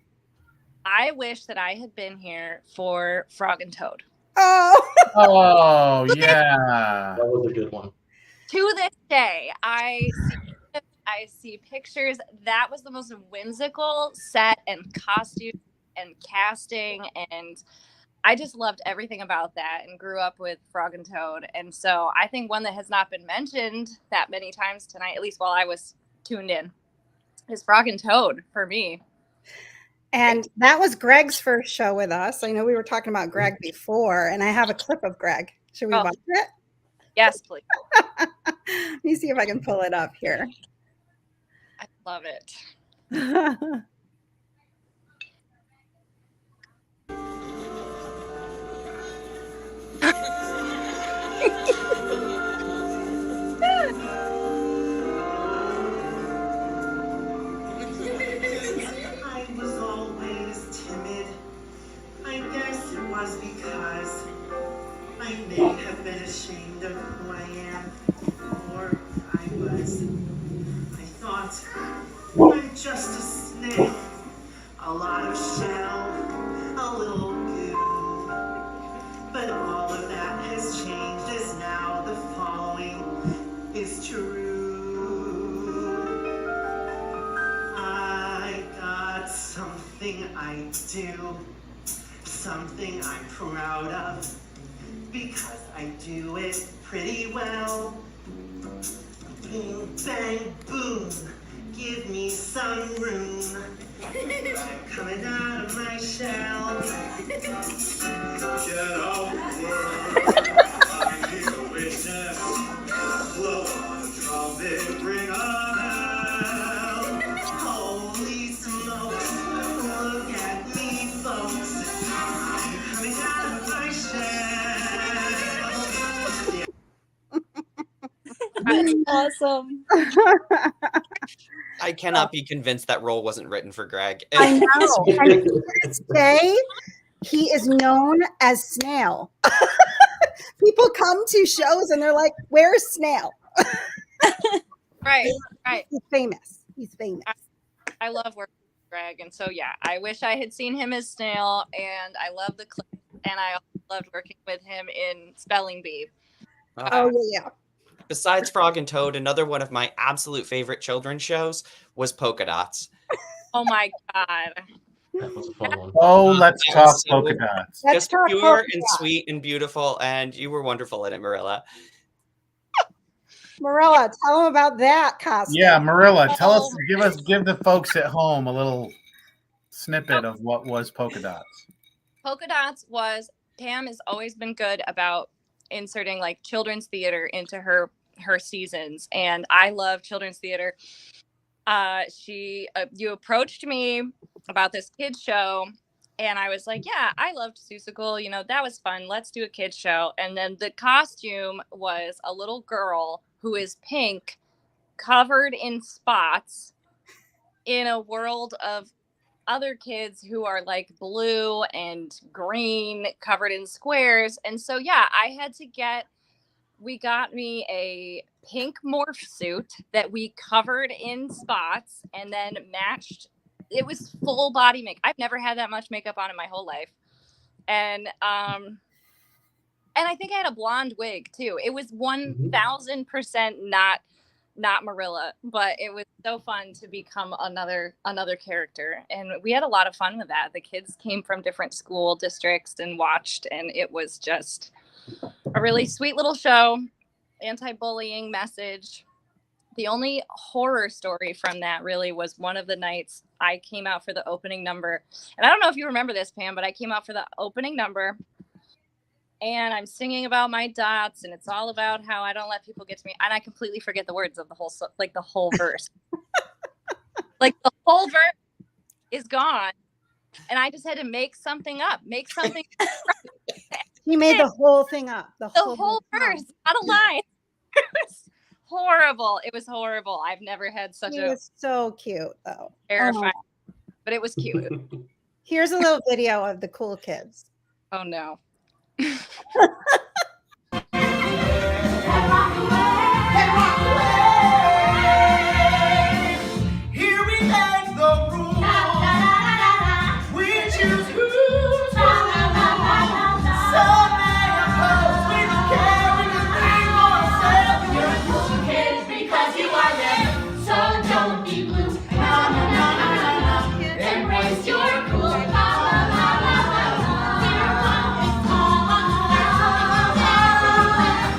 I wish that I had been here for Frog and Toad. Oh, yeah. That was a good one. To this day, I see pictures. That was the most whimsical set and costume and casting, and I just loved everything about that and grew up with Frog and Toad. And so I think one that has not been mentioned that many times tonight, at least while I was tuned in, is Frog and Toad for me. And that was Greg's first show with us. I know we were talking about Greg before, and I have a clip of Greg. Should we watch it? Yes, please. Let me see if I can pull it up here. I love it. I was always timid. I guess it was because I may have been ashamed of who I am, or I thought I'm just a snail, a lot of shell, a little goo. But all of that has changed as now the following is true. I got something I do, something I'm proud of, because I do it pretty well. Boom, bang, boom, give me some room. I'm coming out of my shell. Get over, I'm here to witness. Blow on the trumpet, bring on hell. Holy smokes, look at me, folks. I'm coming out of my shell. That's awesome. I cannot be convinced that role wasn't written for Greg. I know. And to this day, he is known as Snail. People come to shows and they're like, "Where's Snail?" Right. He's famous. I love working with Greg, and so yeah, I wish I had seen him as Snail, and I love the clip, and I also loved working with him in Spelling Bee. Oh yeah. Besides Frog and Toad, another one of my absolute favorite children's shows was Polka Dots. Oh my God. That was a fun one. Oh, let's That talk was so polka dots. Let's Just talk pure polka and dots. sweet and beautiful, and you were wonderful in it, Marilla. Marilla, tell them about that costume. Yeah, Marilla, give the folks at home a little snippet of what was polka dots. Polka dots was Pam has always been good about inserting like children's theater into her seasons, and I love children's theater. You approached me about this kids show, and I was like, yeah, I loved Seussical, you know, that was fun, let's do a kids show. And then the costume was a little girl who is pink, covered in spots, in a world of other kids who are like blue and green, covered in squares. And so yeah, we got me a pink morph suit that we covered in spots and then matched. It was full body makeup. I've never had that much makeup on in my whole life. And I think I had a blonde wig too. It was 1000% not Marilla, but it was so fun to become another character. And we had a lot of fun with that. The kids came from different school districts and watched, and it was just a really sweet little show, anti-bullying message. The only horror story from that really was one of the nights I came out for the opening number. And I don't know if you remember this, Pam, but I came out for the opening number and I'm singing about my dots, and it's all about how I don't let people get to me. And I completely forget the words of the whole verse. Like the whole verse is gone. And I just had to make something up. He made the whole thing up. The whole verse, not a line. It was horrible. It was horrible. I've never had such He was so cute, though. terrifying, but it was cute. Here's a little video of the cool kids. Oh no. Here we make the rules. We choose who's who. Some may oppose. We don't care. We just think for ourselves. You're a cool kid because you are them. So don't be blue. Embrace your cool.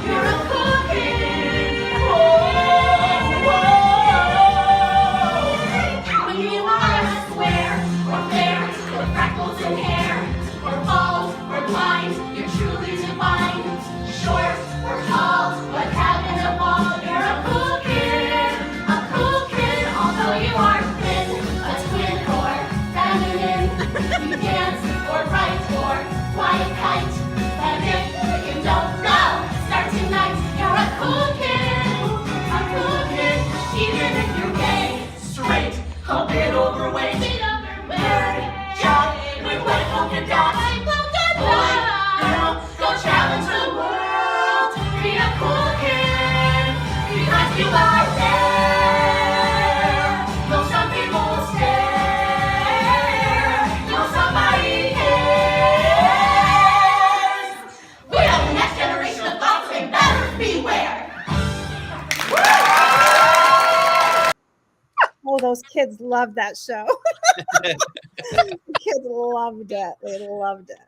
You're a cool kid. When you are a square, or fair, or freckles in hair, or bald, or blind, you're truly divine. Short or tall, but having a ball, you're a cool kid. A cool kid, although you are thin, a twin or feminine. You dance or write or fly a kite. And if you don't know, start tonight. You're a cool kid. A cool kid, even if you're gay, straight, a bit overweight, nerd, jock, with white polka dots. Boy, girl, go challenge the world. Be a cool kid, because you are there. Though some people will stare, though somebody cares. We are the next generation of thoughts, they better beware. Oh, those kids loved that show. The kids loved it. They loved it.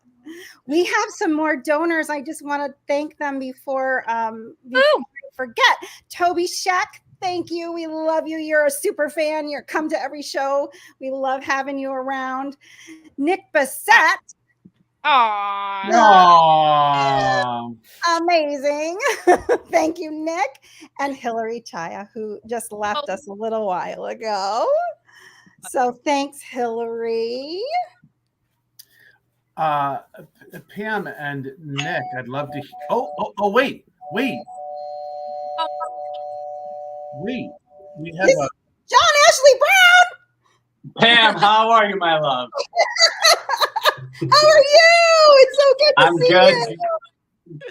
We have some more donors. I just want to thank them before I forget. Toby Sheck, thank you. We love you. You're a super fan. You're come to every show. We love having you around. Nick Bassett. Aww. Amazing. Thank you, Nick. And Hillary Chaya, who just left us a little while ago. So thanks, Hillary. Pam and Nick, I'd love to. Wait. We have a John Ashley Brown. Pam, how are you, my love? How are you? It's so good to I'm see good. you.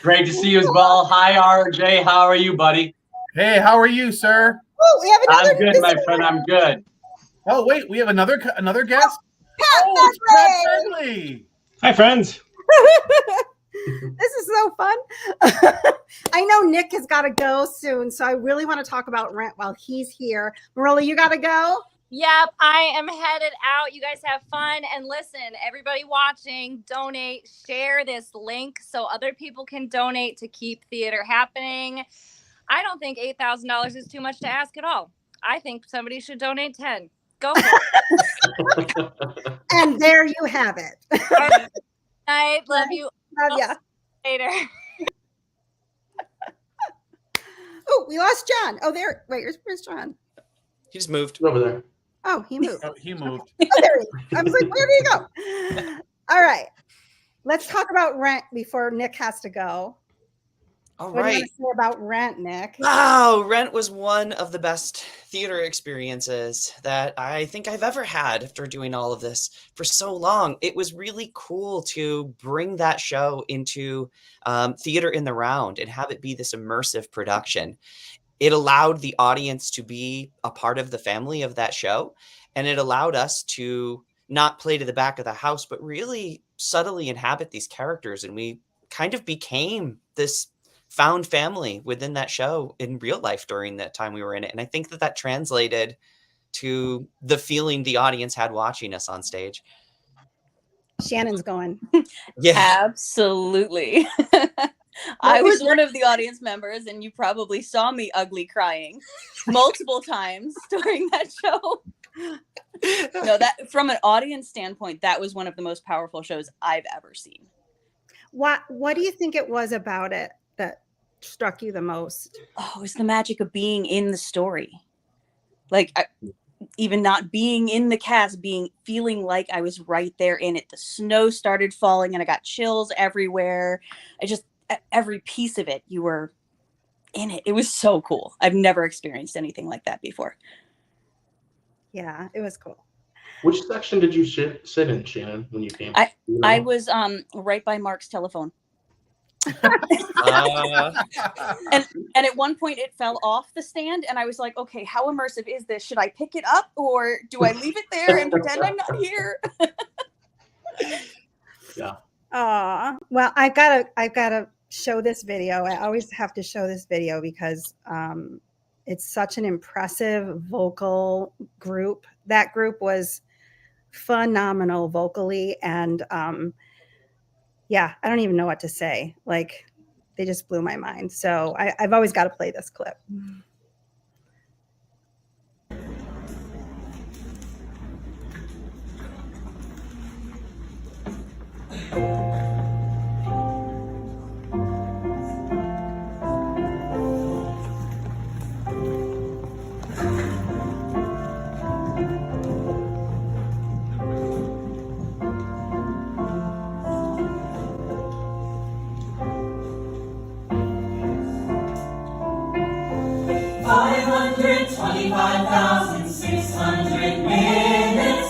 Great to see you as well. Hi, RJ. How are you, buddy? Hey, how are you, sir? Oh, we have another I'm good, my friend. I'm good. Oh, wait, we have another guest? Pat it's Pat Bentley. Hi, friends. This is so fun. I know Nick has got to go soon, so I really want to talk about Rent while he's here. Marilla, you got to go? Yep, I am headed out. You guys have fun. And listen, everybody watching, donate, share this link so other people can donate to keep theater happening. I don't think $8,000 is too much to ask at all. I think somebody should donate 10. Go for it. And there you have it. Good night. Love you. Love ya. Later. Oh, we lost John. Oh, there. Wait, where's John? He just moved over there. Oh, he moved. Oh, he moved. Oh, there he is. I was like, where did he go? All right. Let's talk about Rent before Nick has to go. All What do you right. want to say about Rent, Nick? Wow, Rent was one of the best theater experiences that I think I've ever had after doing all of this for so long. It was really cool to bring that show into theater in the round and have it be this immersive production. It allowed the audience to be a part of the family of that show, and it allowed us to not play to the back of the house, but really subtly inhabit these characters, and we kind of became this found family within that show in real life during that time we were in it. And I think that translated to the feeling the audience had watching us on stage. Shannon's going. Yeah, absolutely. I was one of the audience members, and you probably saw me ugly crying multiple times during that show. No, that from an audience standpoint, that was one of the most powerful shows I've ever seen. What do you think it was about it that struck you the most? Oh, it was the magic of being in the story. Like, even not being in the cast, feeling like I was right there in it. The snow started falling and I got chills everywhere. Every piece of it, you were in it. It was so cool. I've never experienced anything like that before. Yeah, it was cool. Which section did you sit in, Shannon, when you came? I was right by Mark's telephone. And at one point it fell off the stand, and I was like, okay, how immersive is this? Should I pick it up, or do I leave it there and pretend I'm not here? Yeah. Well, I gotta show this video. I always have to show this video because it's such an impressive vocal group. That group was phenomenal vocally, and yeah, I don't even know what to say. Like, they just blew my mind. So I've always got to play this clip. minutes,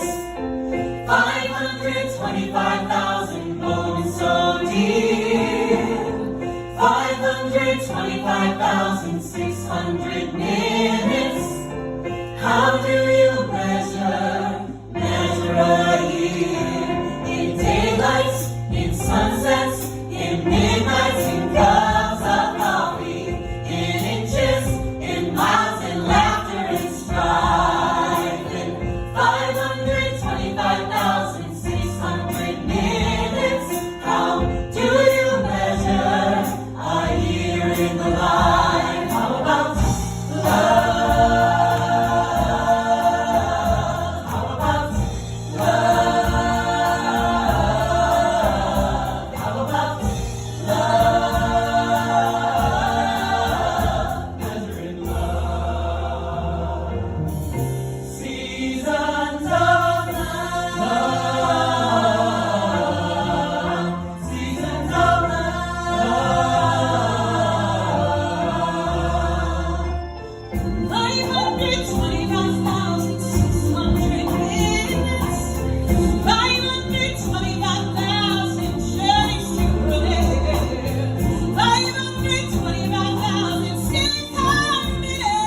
525,000 moments so dear, 525,600 minutes. How do you measure a year? In daylights, in sunsets, in midnights, in cups of coffee, in inches, in miles, in laughter, in strife, in 525,600 minutes. How do you measure a year in the life? How about love? How about love? How about love? Measuring love. Seasons of love. Seasons of love. 525,600 minutes. 525,000 journeys to live. 525,600 minutes.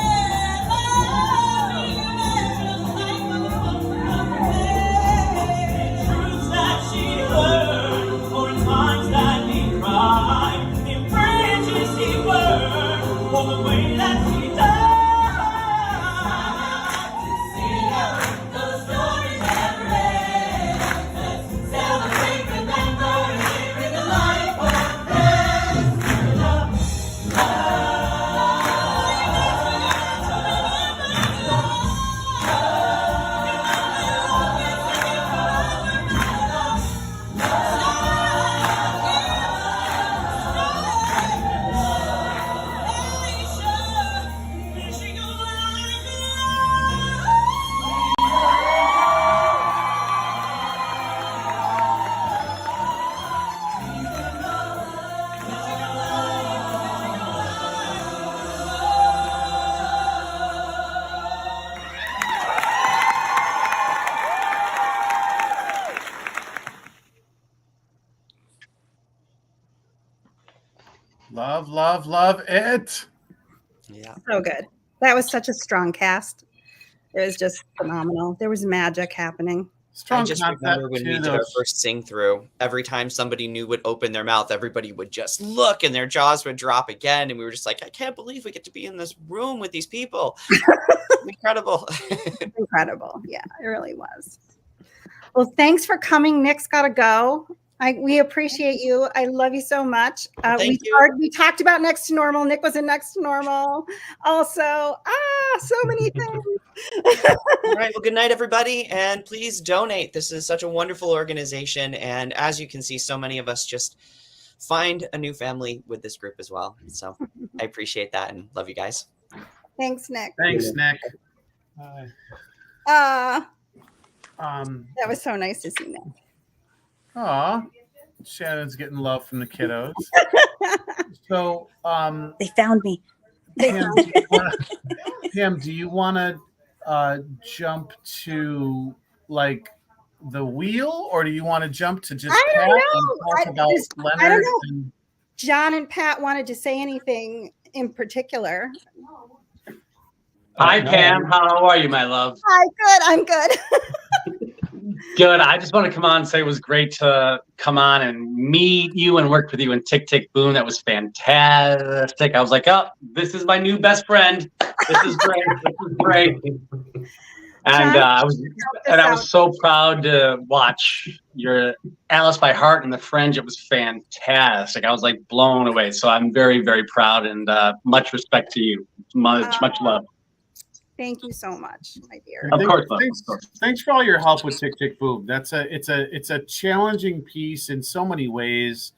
Truths that she learned, for times that we cried, in bridges he burned, for the way that he died. To sing out Love, love, love it. Yeah. So good. That was such a strong cast. It was just phenomenal. There was magic happening. I just remember when we did our first sing through, every time somebody new would open their mouth, everybody would just look and their jaws would drop again. And we were just like, I can't believe we get to be in this room with these people. Incredible. Incredible. Yeah, it really was. Well, thanks for coming. Nick's got to go. We appreciate you. I love you so much. Thank you. We talked about Next to Normal. Nick was in Next to Normal. Also, so many things. All right. Well, good night, everybody. And please donate. This is such a wonderful organization. And as you can see, so many of us just find a new family with this group as well. So I appreciate that and love you guys. Thanks, Nick. Thanks, Nick. That was so nice to see Nick. Aw, Shannon's getting love from the kiddos. So, they found me. Pam, do you want to jump to like the wheel, or do you want to jump to just I Pat don't and talk about Leonard? I don't know. And- John and Pat wanted to say anything in particular. Hi, Pam. How are you, my love? Hi, good. I'm good. Good. I just want to come on and say it was great to come on and meet you and work with you in Tick, Tick, Boom. That was fantastic. I was like, oh, this is my new best friend. This is great. This is great. And I was so proud to watch your Alice by Heart and the Fringe. It was fantastic. I was like blown away. So I'm very, very proud, and much respect to you. Much love. Thank you so much, my dear. Of course. Thanks for all your help with Tick Tick Boom. It's a challenging piece in so many ways,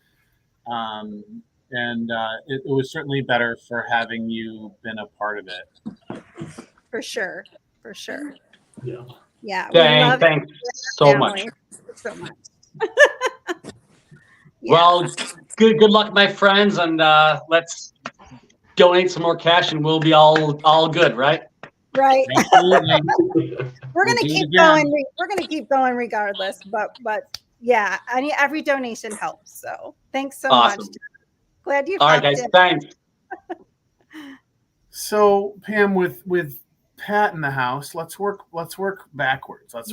and it was certainly better for having you been a part of it. For sure. Yeah. Yeah. Thanks so much. So much. Well, good luck, my friends, and let's donate some more cash, and we'll be all good, right? Right. We're gonna do it keep again. going. We're gonna keep going regardless. But yeah, every donation helps. So thanks so much. Awesome. Glad you. All right, guys. Thanks. So Pam, with Pat in the house, let's work backwards. Let's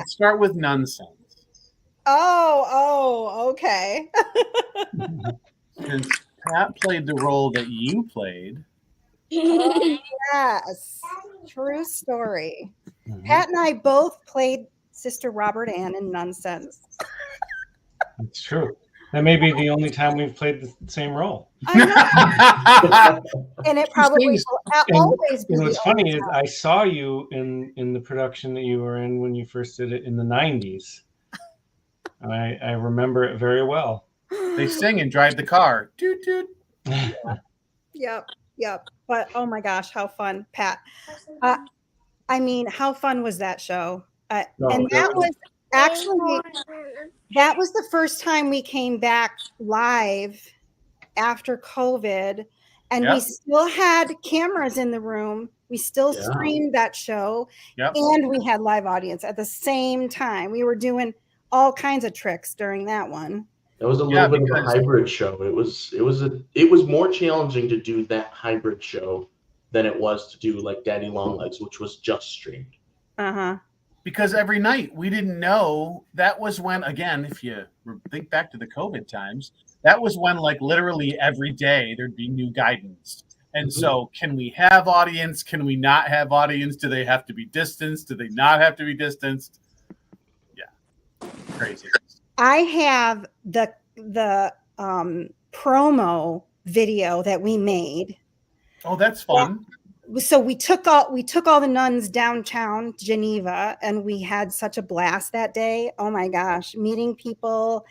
start with nonsense. Oh, okay. Since Pat played the role that you played. Yes, true story. Pat and I both played Sister Robert Ann in Nonsense. It's true. That may be the only time we've played the same role. I know. And it probably will always be. What's funny is I saw you in the production that you were in when you first did it in the 90s. I remember it very well. They sing and drive the car. Toot toot. Yep. But oh my gosh, how fun, Pat. I mean, how fun was that show? And that was actually the first time we came back live after COVID, and we still had cameras in the room. We still streamed that show, and we had live audience at the same time. We were doing all kinds of tricks during that one. That was a little bit of a hybrid show. It was more challenging to do that hybrid show than it was to do like Daddy Longlegs, which was just streamed. Because every night we didn't know. That was when, again, if you think back to the COVID times, that was when like literally every day there'd be new guidance. And so can we have audience? Can we not have audience? Do they have to be distanced? Do they not have to be distanced? Yeah. Crazy. I have the promo video that we made. Oh, that's fun. So we took all the nuns downtown Geneva, and we had such a blast that day. Oh my gosh, meeting people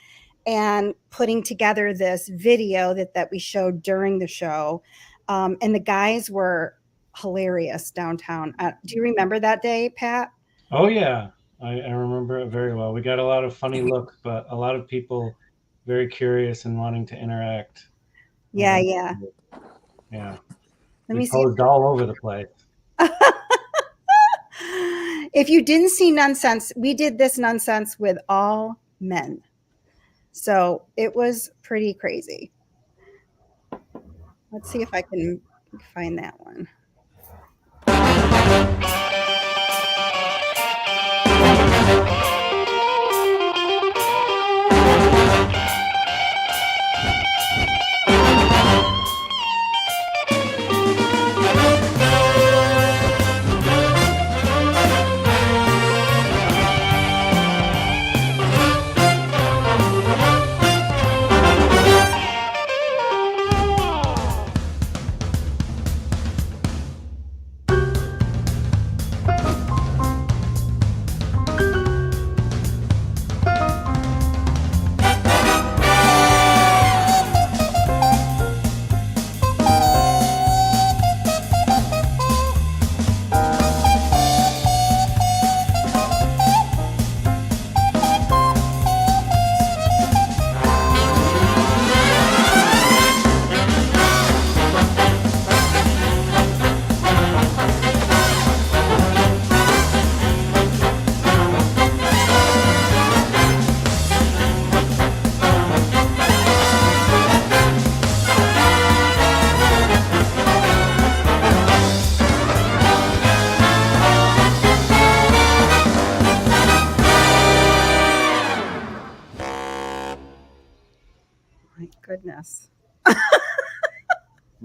and putting together this video that we showed during the show. And the guys were hilarious downtown. Do you remember that day, Pat? Oh yeah. I remember it very well. We got a lot of funny looks, but a lot of people very curious and wanting to interact. Yeah. Yeah. Let we me see. posed all over the place. If you didn't see Nonsense, we did this Nonsense with all men. So it was pretty crazy. Let's see if I can find that one. Goodness.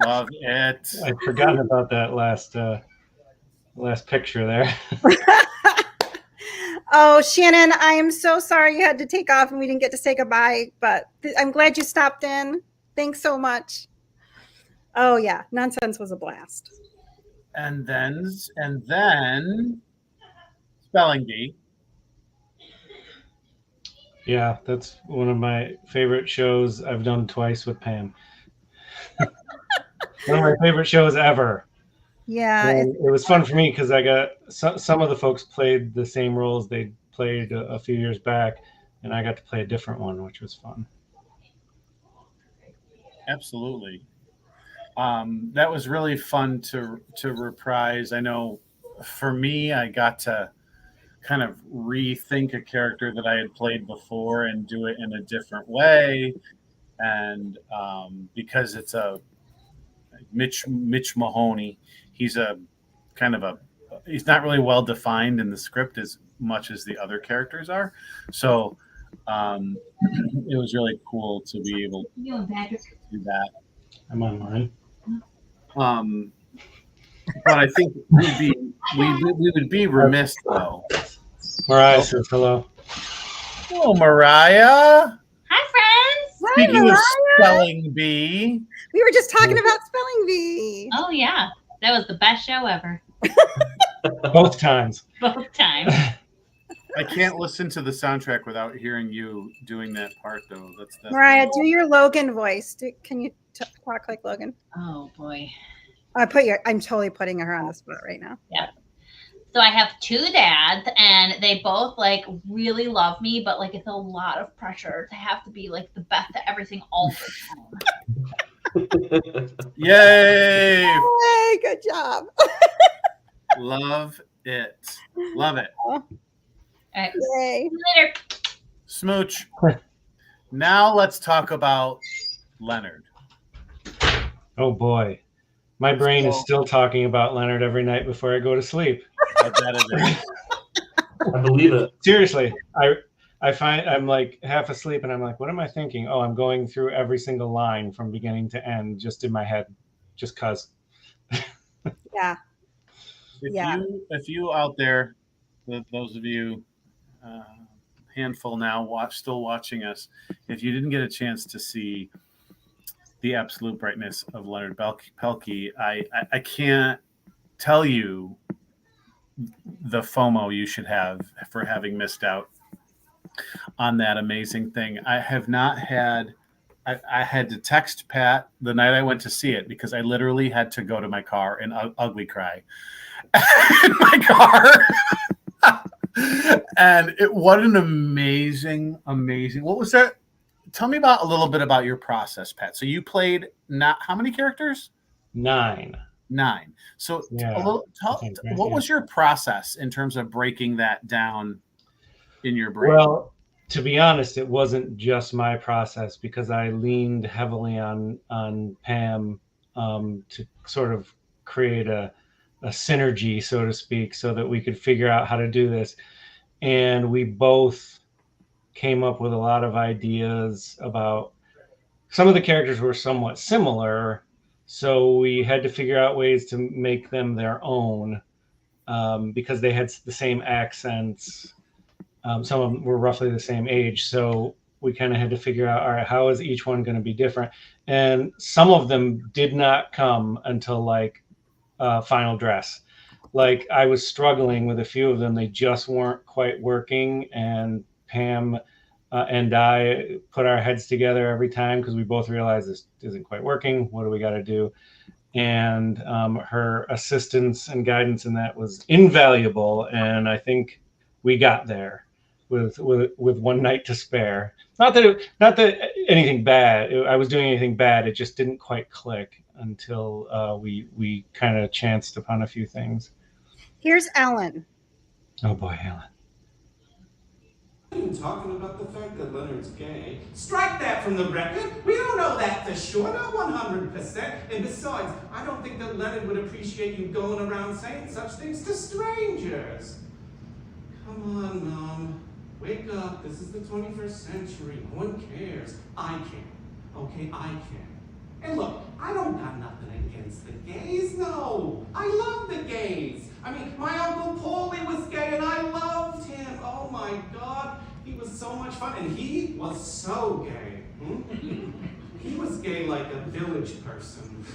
Love it. I'd forgotten about that last picture there. Oh, Shannon, I am so sorry you had to take off and we didn't get to say goodbye, but I'm glad you stopped in. Thanks so much. Oh yeah, Nonsense was a blast. And then Spelling Bee. Yeah, that's one of my favorite shows I've done twice with Pam. One of my favorite shows ever. Yeah. And it was fun for me because I got some of the folks played the same roles they played a few years back, and I got to play a different one, which was fun. Absolutely. That was really fun to reprise. I know for me, I got to kind of rethink a character that I had played before and do it in a different way. And because it's a Mitch Mahoney, he's a kind of he's not really well defined in the script as much as the other characters are. So it was really cool to be able to do that. I'm online. But I think we would be remiss though. Mariah says hello. Hello, Mariah. Hi, friends. Speaking of Spelling Bee, we were just talking about Spelling Bee. Oh yeah, that was the best show ever. Both times. Both times. I can't listen to the soundtrack without hearing you doing that part, though. That's Mariah, do your Logan voice. Can you talk like Logan? Oh boy. I'm totally putting her on the spot right now. Yeah. So I have two dads, and they both like really love me, but like it's a lot of pressure to have to be like the best at everything all the time. Yay! Yay! Good job. Love it. Love it. All right. Yay. See you later. Smooch. Now let's talk about Leonard. Oh boy. My brain is still talking about Leonard every night before I go to sleep. I bet it is. I believe it. Seriously, I find I'm like half asleep and I'm like, what am I thinking? Oh, I'm going through every single line from beginning to end just in my head, just cause. Yeah. If you out there, those of you, handful now, still watching us, if you didn't get a chance to see the absolute brightness of Leonard Pelkey, I can't tell you the FOMO you should have for having missed out on that amazing thing. I have not had. I had to text Pat the night I went to see it because I literally had to go to my car and ugly cry in my car. And what an amazing. What was that? Tell me a little bit about your process, Pat. So you played how many characters? 9. So yeah, what was your process in terms of breaking that down in your brain? Well, to be honest, it wasn't just my process because I leaned heavily on Pam to sort of create a synergy, so to speak, so that we could figure out how to do this. And we both came up with a lot of ideas about, some of the characters were somewhat similar, so we had to figure out ways to make them their own, because they had the same accents. Some of them were roughly the same age, so we kind of had to figure out, all right, how is each one going to be different? And some of them did not come until like final dress. Like I was struggling with a few of them. They just weren't quite working. And Pam and I put our heads together every time because we both realized this isn't quite working. What do we got to do? And her assistance and guidance in that was invaluable. And I think we got there with one night to spare. Not that anything bad. I was doing anything bad. It just didn't quite click until we kind of chanced upon a few things. Here's Ellen. Oh boy, Ellen. Talking about the fact that Leonard's gay. Strike that from the record. We don't know that for sure, not 100%. And besides, I don't think that Leonard would appreciate you going around saying such things to strangers. Come on, Mom. Wake up. This is the 21st century. No one cares. I can. Okay, I can. And look, I don't got nothing against the gays, no. I love the gays. I mean, my Uncle Paulie was gay and I loved him. Oh my God, he was so much fun. And he was so gay. He was gay like a village person.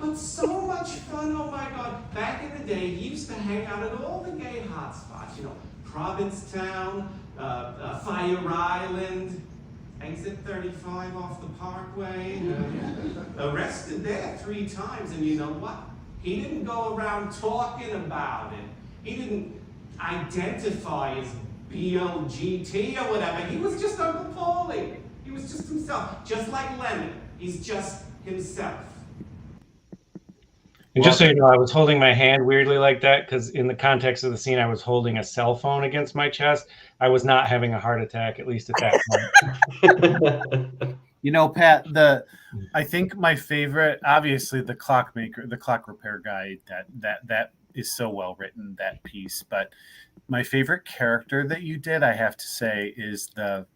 But so much fun, oh my God. Back in the day, he used to hang out at all the gay hotspots, you know, Provincetown, Fire Island, Exit 35 off the Parkway. Arrested there 3 times, and you know what? He didn't go around talking about it. He didn't identify as BLGT or whatever. He was just Uncle Paulie. He was just himself, just like Leonard. He's just himself. And just so you know, I was holding my hand weirdly like that because in the context of the scene, I was holding a cell phone against my chest. I was not having a heart attack, at least at that point. You know, Pat, I think my favorite, obviously the clock repair guy, that is so well written, that piece. But my favorite character that you did, I have to say, is the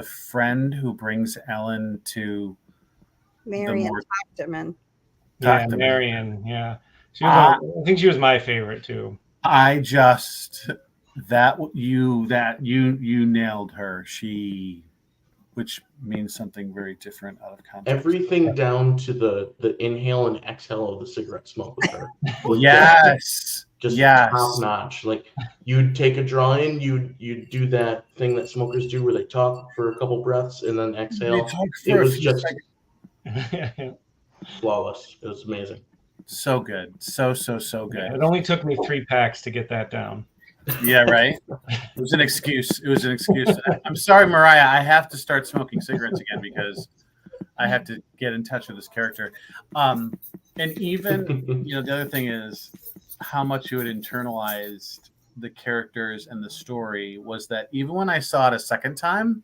friend who brings Ellen to Marion Tochterman. Yeah, Marion. Yeah, I think she was my favorite too. You nailed her. Which means something very different out of context. Everything down to the inhale and exhale of the cigarette smoke with her. Yes. Just top notch. Like you'd take a drawing, you'd do that thing that smokers do where they talk for a couple breaths and then exhale. It was just flawless. It was amazing. So good. So good. Yeah, it only took me 3 packs to get that down. Yeah, right. It was an excuse. I'm sorry, Mariah. I have to start smoking cigarettes again because I have to get in touch with this character. And even, the other thing is how much you had internalized the characters and the story was that even when I saw it a second time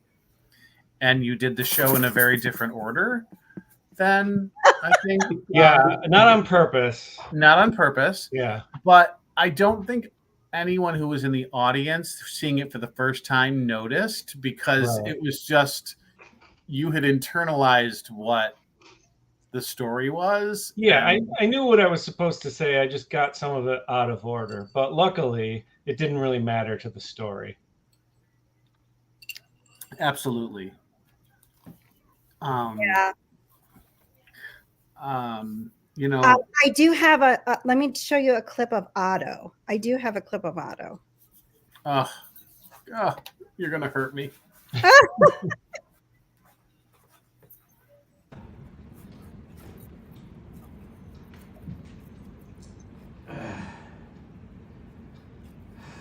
and you did the show in a very different order, then I think... not on purpose. Not on purpose. Yeah. But I don't think anyone who was in the audience seeing it for the first time noticed because it was just you had internalized what the story was. Yeah, I knew what I was supposed to say. I just got some of it out of order. But luckily, it didn't really matter to the story. Absolutely. Yeah. I do have let me show you a clip of Otto. I do have a clip of Otto. Oh, you're going to hurt me.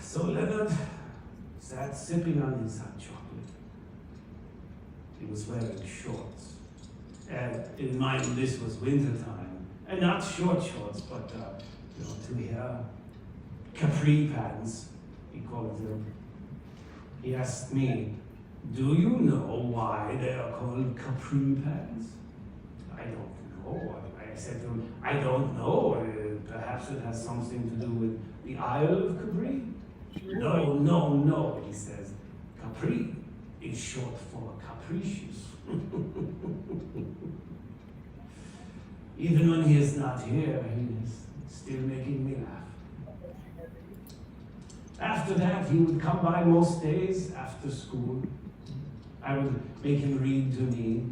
So Leonard sat sipping on his hot chocolate. He was wearing shorts. And in mind, this was wintertime. And not short shorts, but, to here, capri pants, he called them. He asked me, do you know why they are called capri pants? I don't Oh, I said to him, I don't know. Perhaps it has something to do with the Isle of Capri. No, no, no, he says. Capri is short for capricious. Even when he is not here, he is still making me laugh. After that, he would come by most days after school. I would make him read to me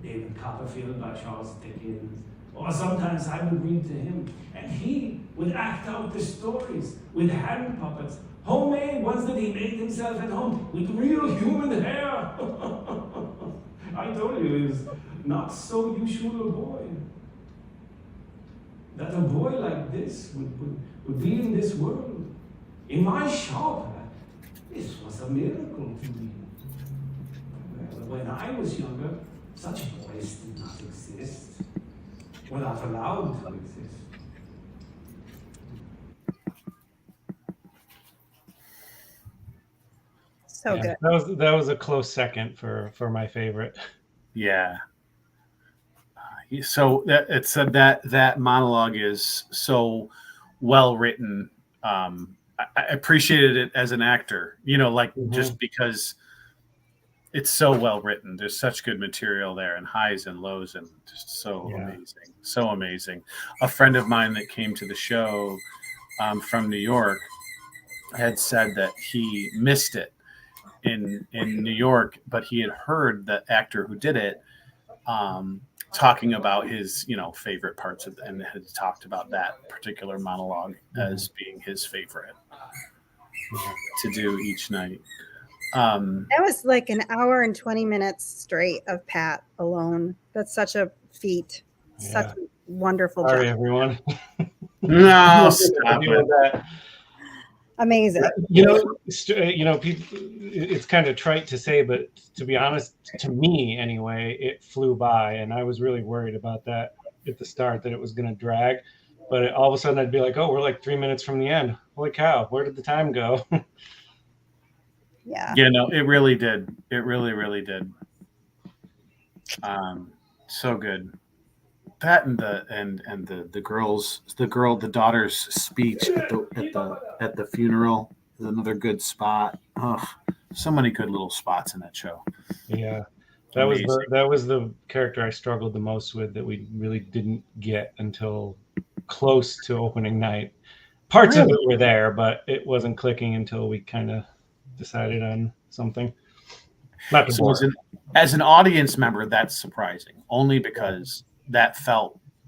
David Copperfield by Charles Dickens, or sometimes I would read to him, and he would act out the stories with hand puppets, homemade ones that he made himself at home, with real human hair. I told you, he was not so usual a boy. That a boy like this would be in this world, in my shop. This was a miracle to me. Well, when I was younger, such boys did not exist, were not allowed to exist. So good. That was a close second for my favorite. Yeah. So it said that monologue is so well written. I appreciated it as an actor, like just because it's so well written. There's such good material there, and highs and lows, and just so amazing, so amazing. A friend of mine that came to the show from New York had said that he missed it in New York, but he had heard the actor who did it talking about his favorite parts of and had talked about that particular monologue as being his favorite to do each night. That was like an hour and 20 minutes straight of Pat alone. That's such a feat. Such a wonderful Sorry, job. everyone. No, stop it. Amazing. People. It's kind of trite to say, but to be honest, to me anyway, it flew by, and I was really worried about that at the start, that it was going to drag. But all of a sudden, I'd be like, "Oh, we're like 3 minutes from the end. Holy cow! Where did the time go?" Yeah. Yeah, no, it really did. It really, really did. So good. That and the daughter's speech at the funeral is another good spot. Oh, so many good little spots in that show. Yeah, that was the character I struggled the most with, that we really didn't get until close to opening night. Parts of it were there, but it wasn't clicking until we kind of decided on something. Not to bore. As an audience member, that's surprising, only because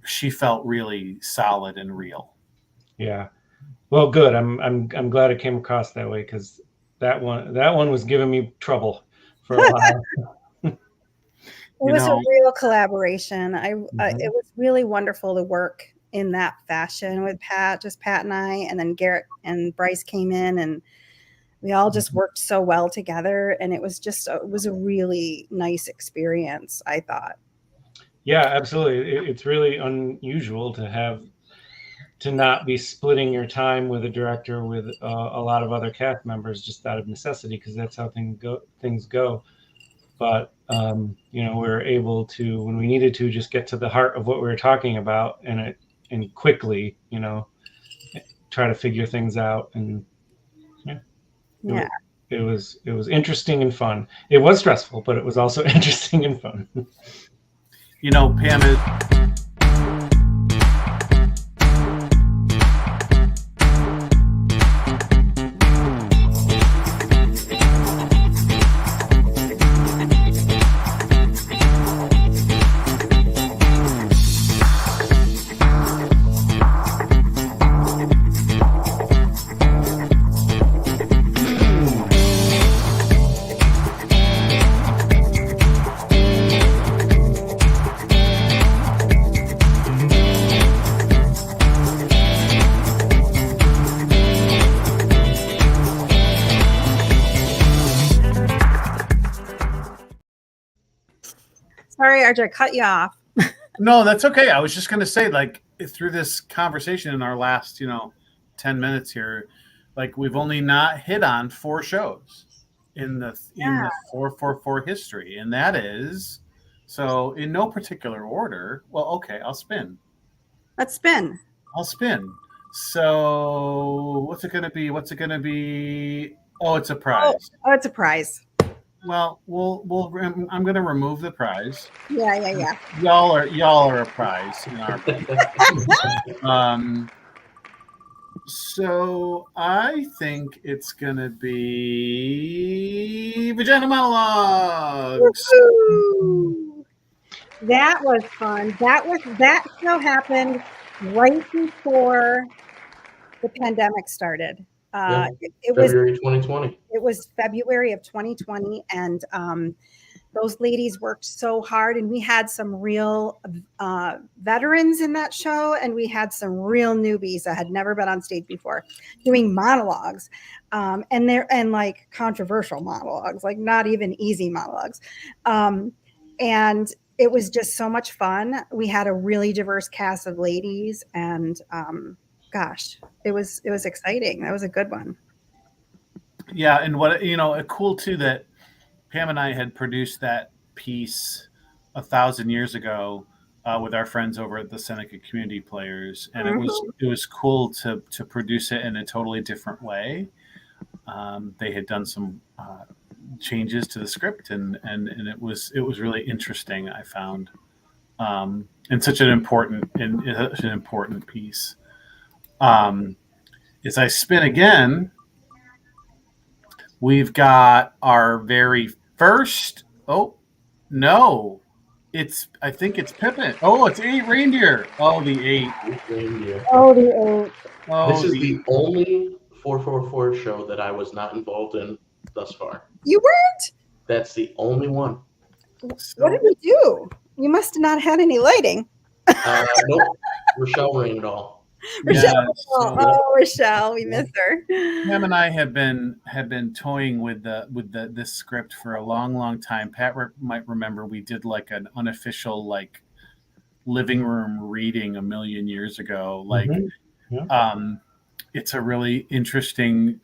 she felt really solid and real. Yeah. Well, good. I'm glad it came across that way, because that one was giving me trouble for a while. It was a real collaboration. It was really wonderful to work in that fashion with Pat and I, and then Garrett and Bryce came in, and we all just worked so well together, and it was a really nice experience, I thought. Yeah, absolutely. It's really unusual to not be splitting your time with a director with a lot of other cast members, just out of necessity, because that's how things go. But we were able to, when we needed to, just get to the heart of what we were talking about, and quickly, try to figure things out. And it was interesting and fun. It was stressful, but it was also interesting and fun. Pam is. Sorry, RJ, I cut you off. No, that's okay. I was just going to say, like, through this conversation in our last, 10 minutes here, like, we've only not hit on 4 shows in the 444 history, and that is So in no particular order. Well, okay, I'll spin. Let's spin. I'll spin. So what's it going to be? What's it going to be? Oh, it's a prize. Oh, it's a prize. Well, I'm going to remove the prize. Yeah. Y'all are a prize in our book. So I think it's going to be Vagina Monologues. Woo-hoo! That was fun. That show happened right before the pandemic started. It was February 2020. It was February of 2020, and those ladies worked so hard, and we had some real veterans in that show, and we had some real newbies that had never been on stage before doing monologues, and like controversial monologues, like not even easy monologues, and it was just so much fun. We had a really diverse cast of ladies, and gosh, it was exciting. That was a good one. Yeah, and what cool too that Pam and I had produced that piece 1,000 years ago with our friends over at the Seneca Community Players, and it was cool to produce it in a totally different way. They had done some changes to the script, and it was really interesting. I found, and such an important piece. As I spin again. We've got our very first. Oh, no. I think it's Pippin. Oh, it's 8 reindeer. Oh, the 8. Reindeer. Oh, the 8. Oh, this is the only 444 show that I was not involved in thus far. You weren't? That's the only one. What did we do? You must have not had any lighting. Nope. Rochelle ran it all. Rochelle, Rochelle, we miss her. Pam and I have been toying with this script for a long time. Pat might remember we did like an unofficial like living room reading a million years ago. Like, it's a really interesting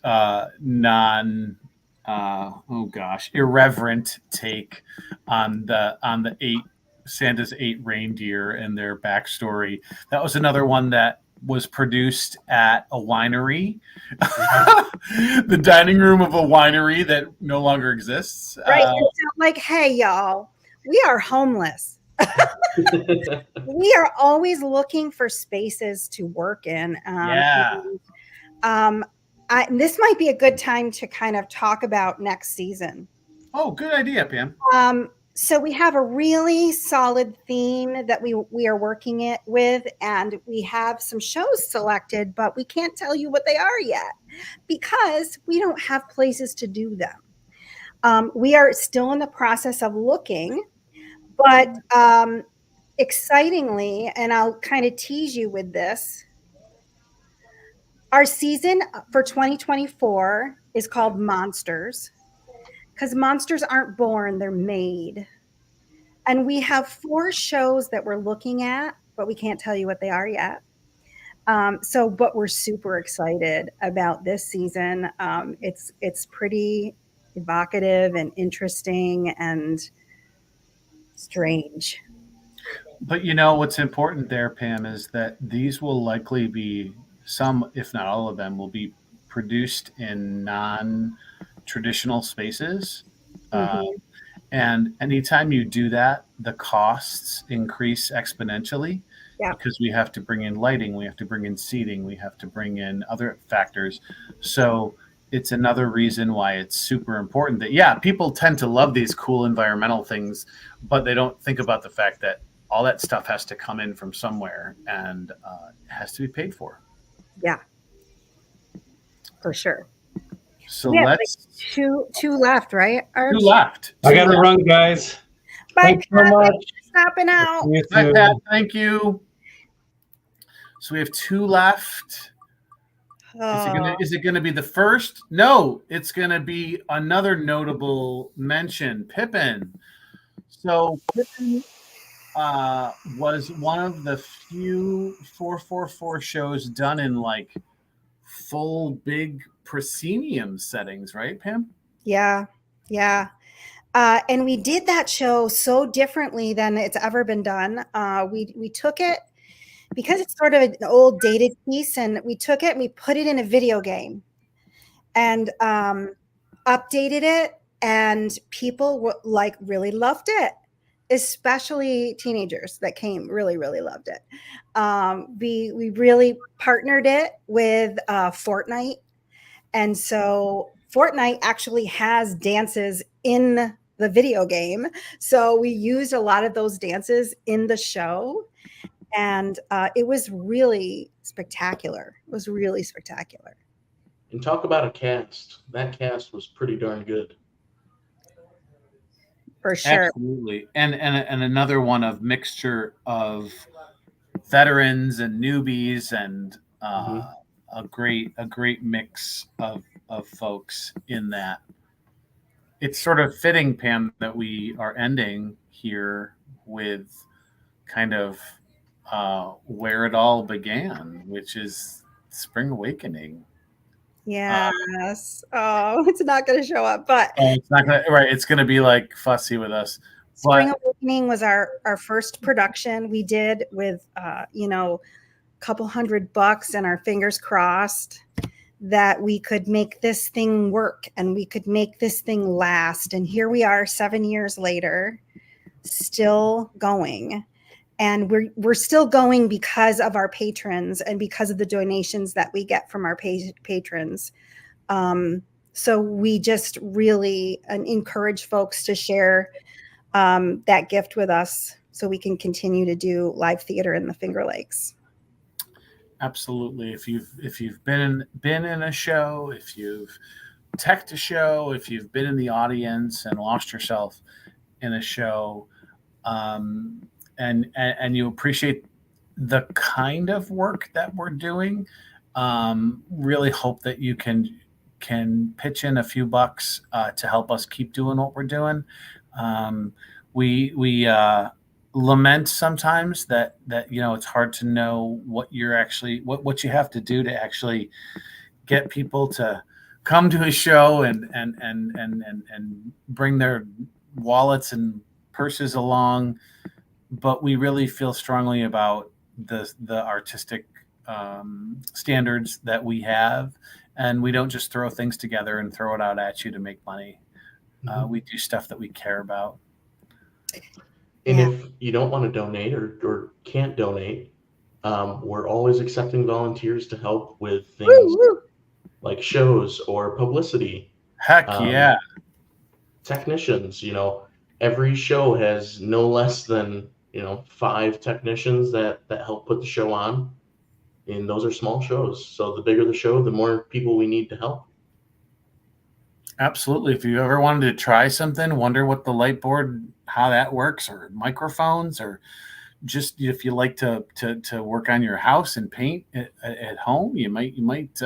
irreverent take on the Santa's 8 reindeer and their backstory. That was another one that was produced at a winery, the dining room of a winery that no longer exists. Right. Like, hey, y'all, we are homeless. We are always looking for spaces to work in. This might be a good time to kind of talk about next season. Oh, good idea, Pam. So we have a really solid theme that we are working it with, and we have some shows selected, but we can't tell you what they are yet because we don't have places to do them. We are still in the process of looking, but excitingly, and I'll kind of tease you with this, our season for 2024 is called Monsters. Because monsters aren't born, they're made. And we have 4 shows that we're looking at, but we can't tell you what they are yet. But we're super excited about this season. It's pretty evocative and interesting and strange. But what's important there, Pam, is that these will likely be some, if not all of them, will be produced in non-traditional spaces. And anytime you do that, the costs increase exponentially because we have to bring in lighting, we have to bring in seating, we have to bring in other factors. So it's another reason why it's super important that, people tend to love these cool environmental things, but they don't think about the fact that all that stuff has to come in from somewhere and it has to be paid for. Yeah, for sure. So let's two left, right? Two left. I got to run, guys. Bye, Thanks so much. Stopping out. Bye, Pat. Thank you. So we have 2 left. Is it gonna be the first? No, it's gonna be another notable mention, Pippin. So Pippin was one of the few 444 shows done in like full big proscenium settings, right, Pam? Yeah. And we did that show so differently than it's ever been done. We took it because it's sort of an old dated piece, and we took it and we put it in a video game and updated it, and people really loved it, especially teenagers that came really loved it. We really partnered it with Fortnite, and so Fortnite actually has dances in the video game, so we used a lot of those dances in the show, and it was really spectacular. It was really spectacular. And talk about a cast. That cast was pretty darn good. For sure. Absolutely. And another one of mixture of veterans and newbies, and a great mix of folks in that. It's sort of fitting, Pam, that we are ending here with kind of where it all began, which is Spring Awakening. Yes. It's not going to show up, but it's not gonna, right. It's going to be like fussy with us. Spring Awakening was our first production we did with, a couple $100 and our fingers crossed that we could make this thing work and we could make this thing last. And here we are 7 years later, still going. And we're still going because of our patrons and because of the donations that we get from our patrons. So we just really encourage folks to share that gift with us so we can continue to do live theater in the Finger Lakes. Absolutely. If you've been in a show, if you've teched a show, if you've been in the audience and lost yourself in a show, and you appreciate the kind of work that we're doing, really hope that you can pitch in a few bucks to help us keep doing what we're doing. We lament sometimes that it's hard to know what you're actually what you have to do to actually get people to come to a show and bring their wallets and purses along. But we really feel strongly about the artistic standards that we have, and we don't just throw things together and throw it out at you to make money. We do stuff that we care about. And if you don't want to donate or can't donate, we're always accepting volunteers to help with things like shows or publicity. Heck yeah. Technicians, every show has no less than 5 technicians that help put the show on, and those are small shows. So the bigger the show, the more people we need to help. Absolutely. If you ever wanted to try something, wonder what the light board, how that works, or microphones, or just if you like to work on your house and paint at home, you might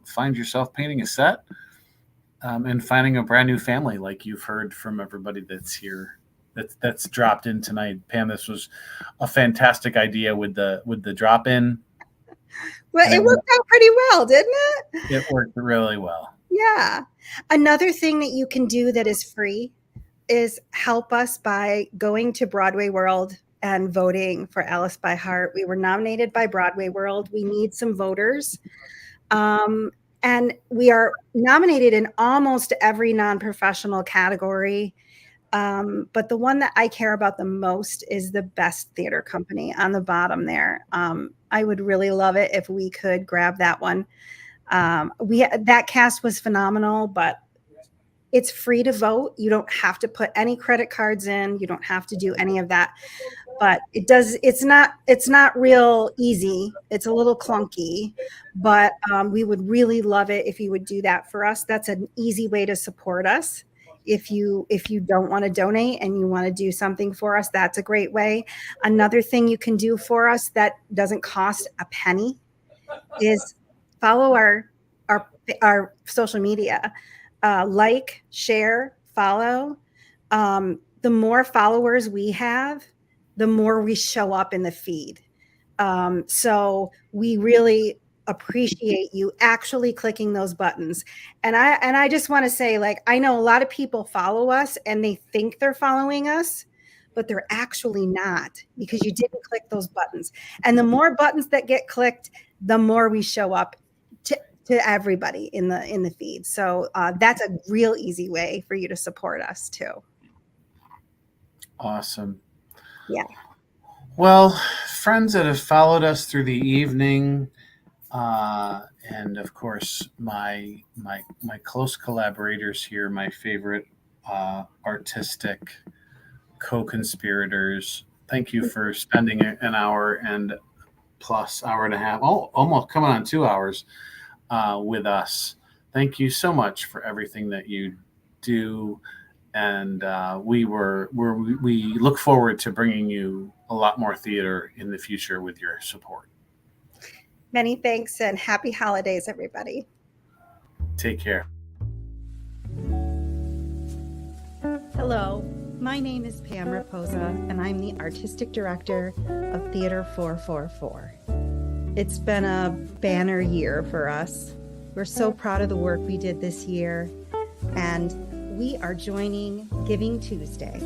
find yourself painting a set and finding a brand new family, like you've heard from everybody that's here. That's dropped in tonight. Pam, this was a fantastic idea with the drop in. Well, it worked out pretty well, didn't it? It worked really well. Yeah. Another thing that you can do that is free is help us by going to Broadway World and voting for Alice by Heart. We were nominated by Broadway World. We need some voters. And we are nominated in almost every non-professional category. But the one that I care about the most is the best theater company on the bottom there. I would really love it if we could grab that one. That cast was phenomenal, but it's free to vote. You don't have to put any credit cards in. You don't have to do any of that. But it's not real easy. It's a little clunky, but we would really love it if you would do that for us. That's an easy way to support us. If you don't want to donate and you want to do something for us, that's a great way. Another thing you can do for us that doesn't cost a penny is follow our social media. Like, share, follow. The more followers we have, the more we show up in the feed. So we really appreciate you actually clicking those buttons. And I just want to say, like, I know a lot of people follow us and they think they're following us, but they're actually not, because you didn't click those buttons. And the more buttons that get clicked, the more we show up to everybody in the feed. So that's a real easy way for you to support us too. Awesome. Yeah. Well, friends that have followed us through the evening, and of course my close collaborators here, my favorite artistic co-conspirators, thank you for spending an hour and plus hour and a half, almost coming on 2 hours with us. Thank you so much for everything that you do. And we look forward to bringing you a lot more theater in the future with your support. Many thanks and happy holidays, everybody. Take care. Hello, my name is Pam Raposa, and I'm the Artistic Director of Theatre444. It's been a banner year for us. We're so proud of the work we did this year, and we are joining Giving Tuesday.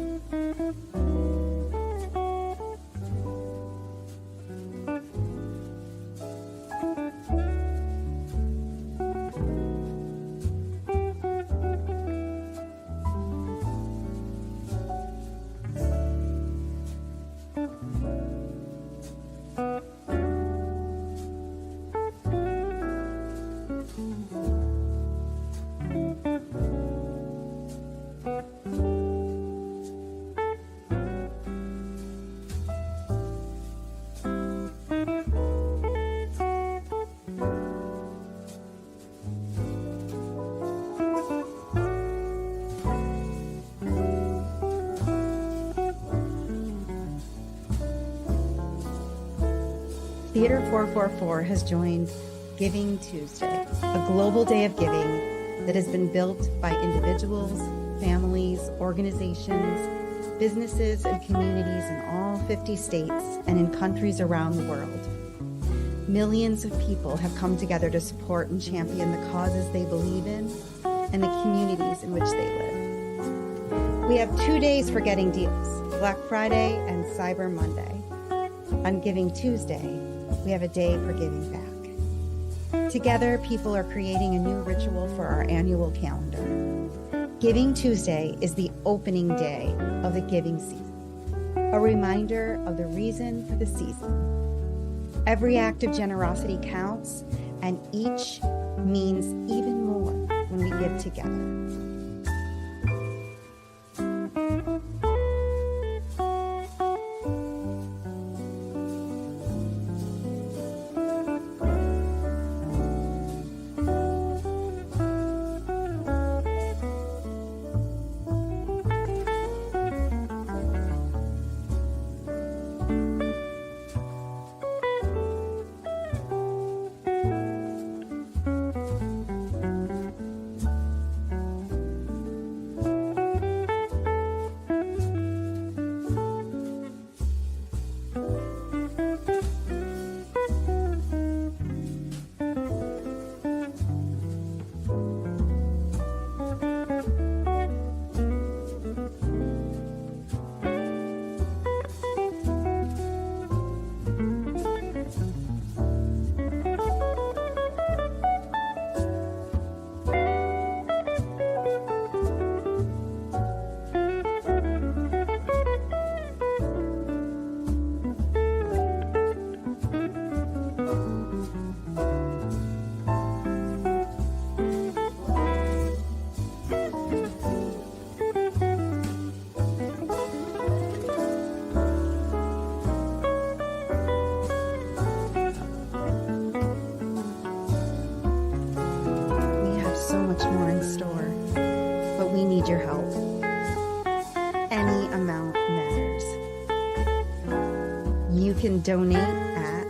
Theatre444 has joined Giving Tuesday, a global day of giving that has been built by individuals, families, organizations, businesses, and communities in all 50 states and in countries around the world. Millions of people have come together to support and champion the causes they believe in and the communities in which they live. We have 2 days for getting deals, Black Friday and Cyber Monday. On Giving Tuesday, we have a day for giving back. Together, people are creating a new ritual for our annual calendar. Giving Tuesday is the opening day of the giving season, a reminder of the reason for the season. Every act of generosity counts, and each means even more when we give together. More in store, but we need your help. Any amount matters. You can donate at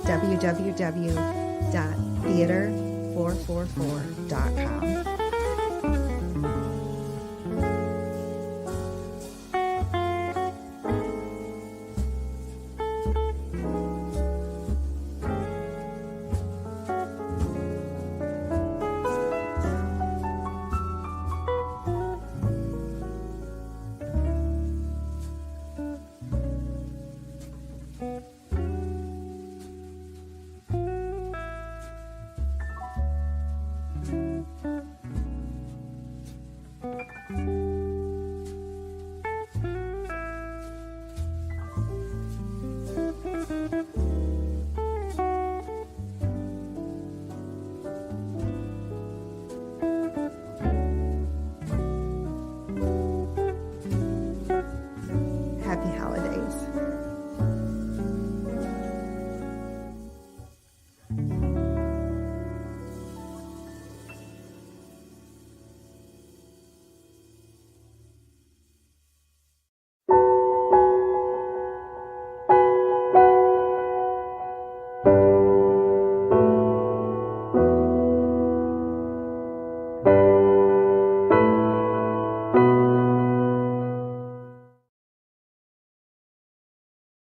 www.theatre444.com.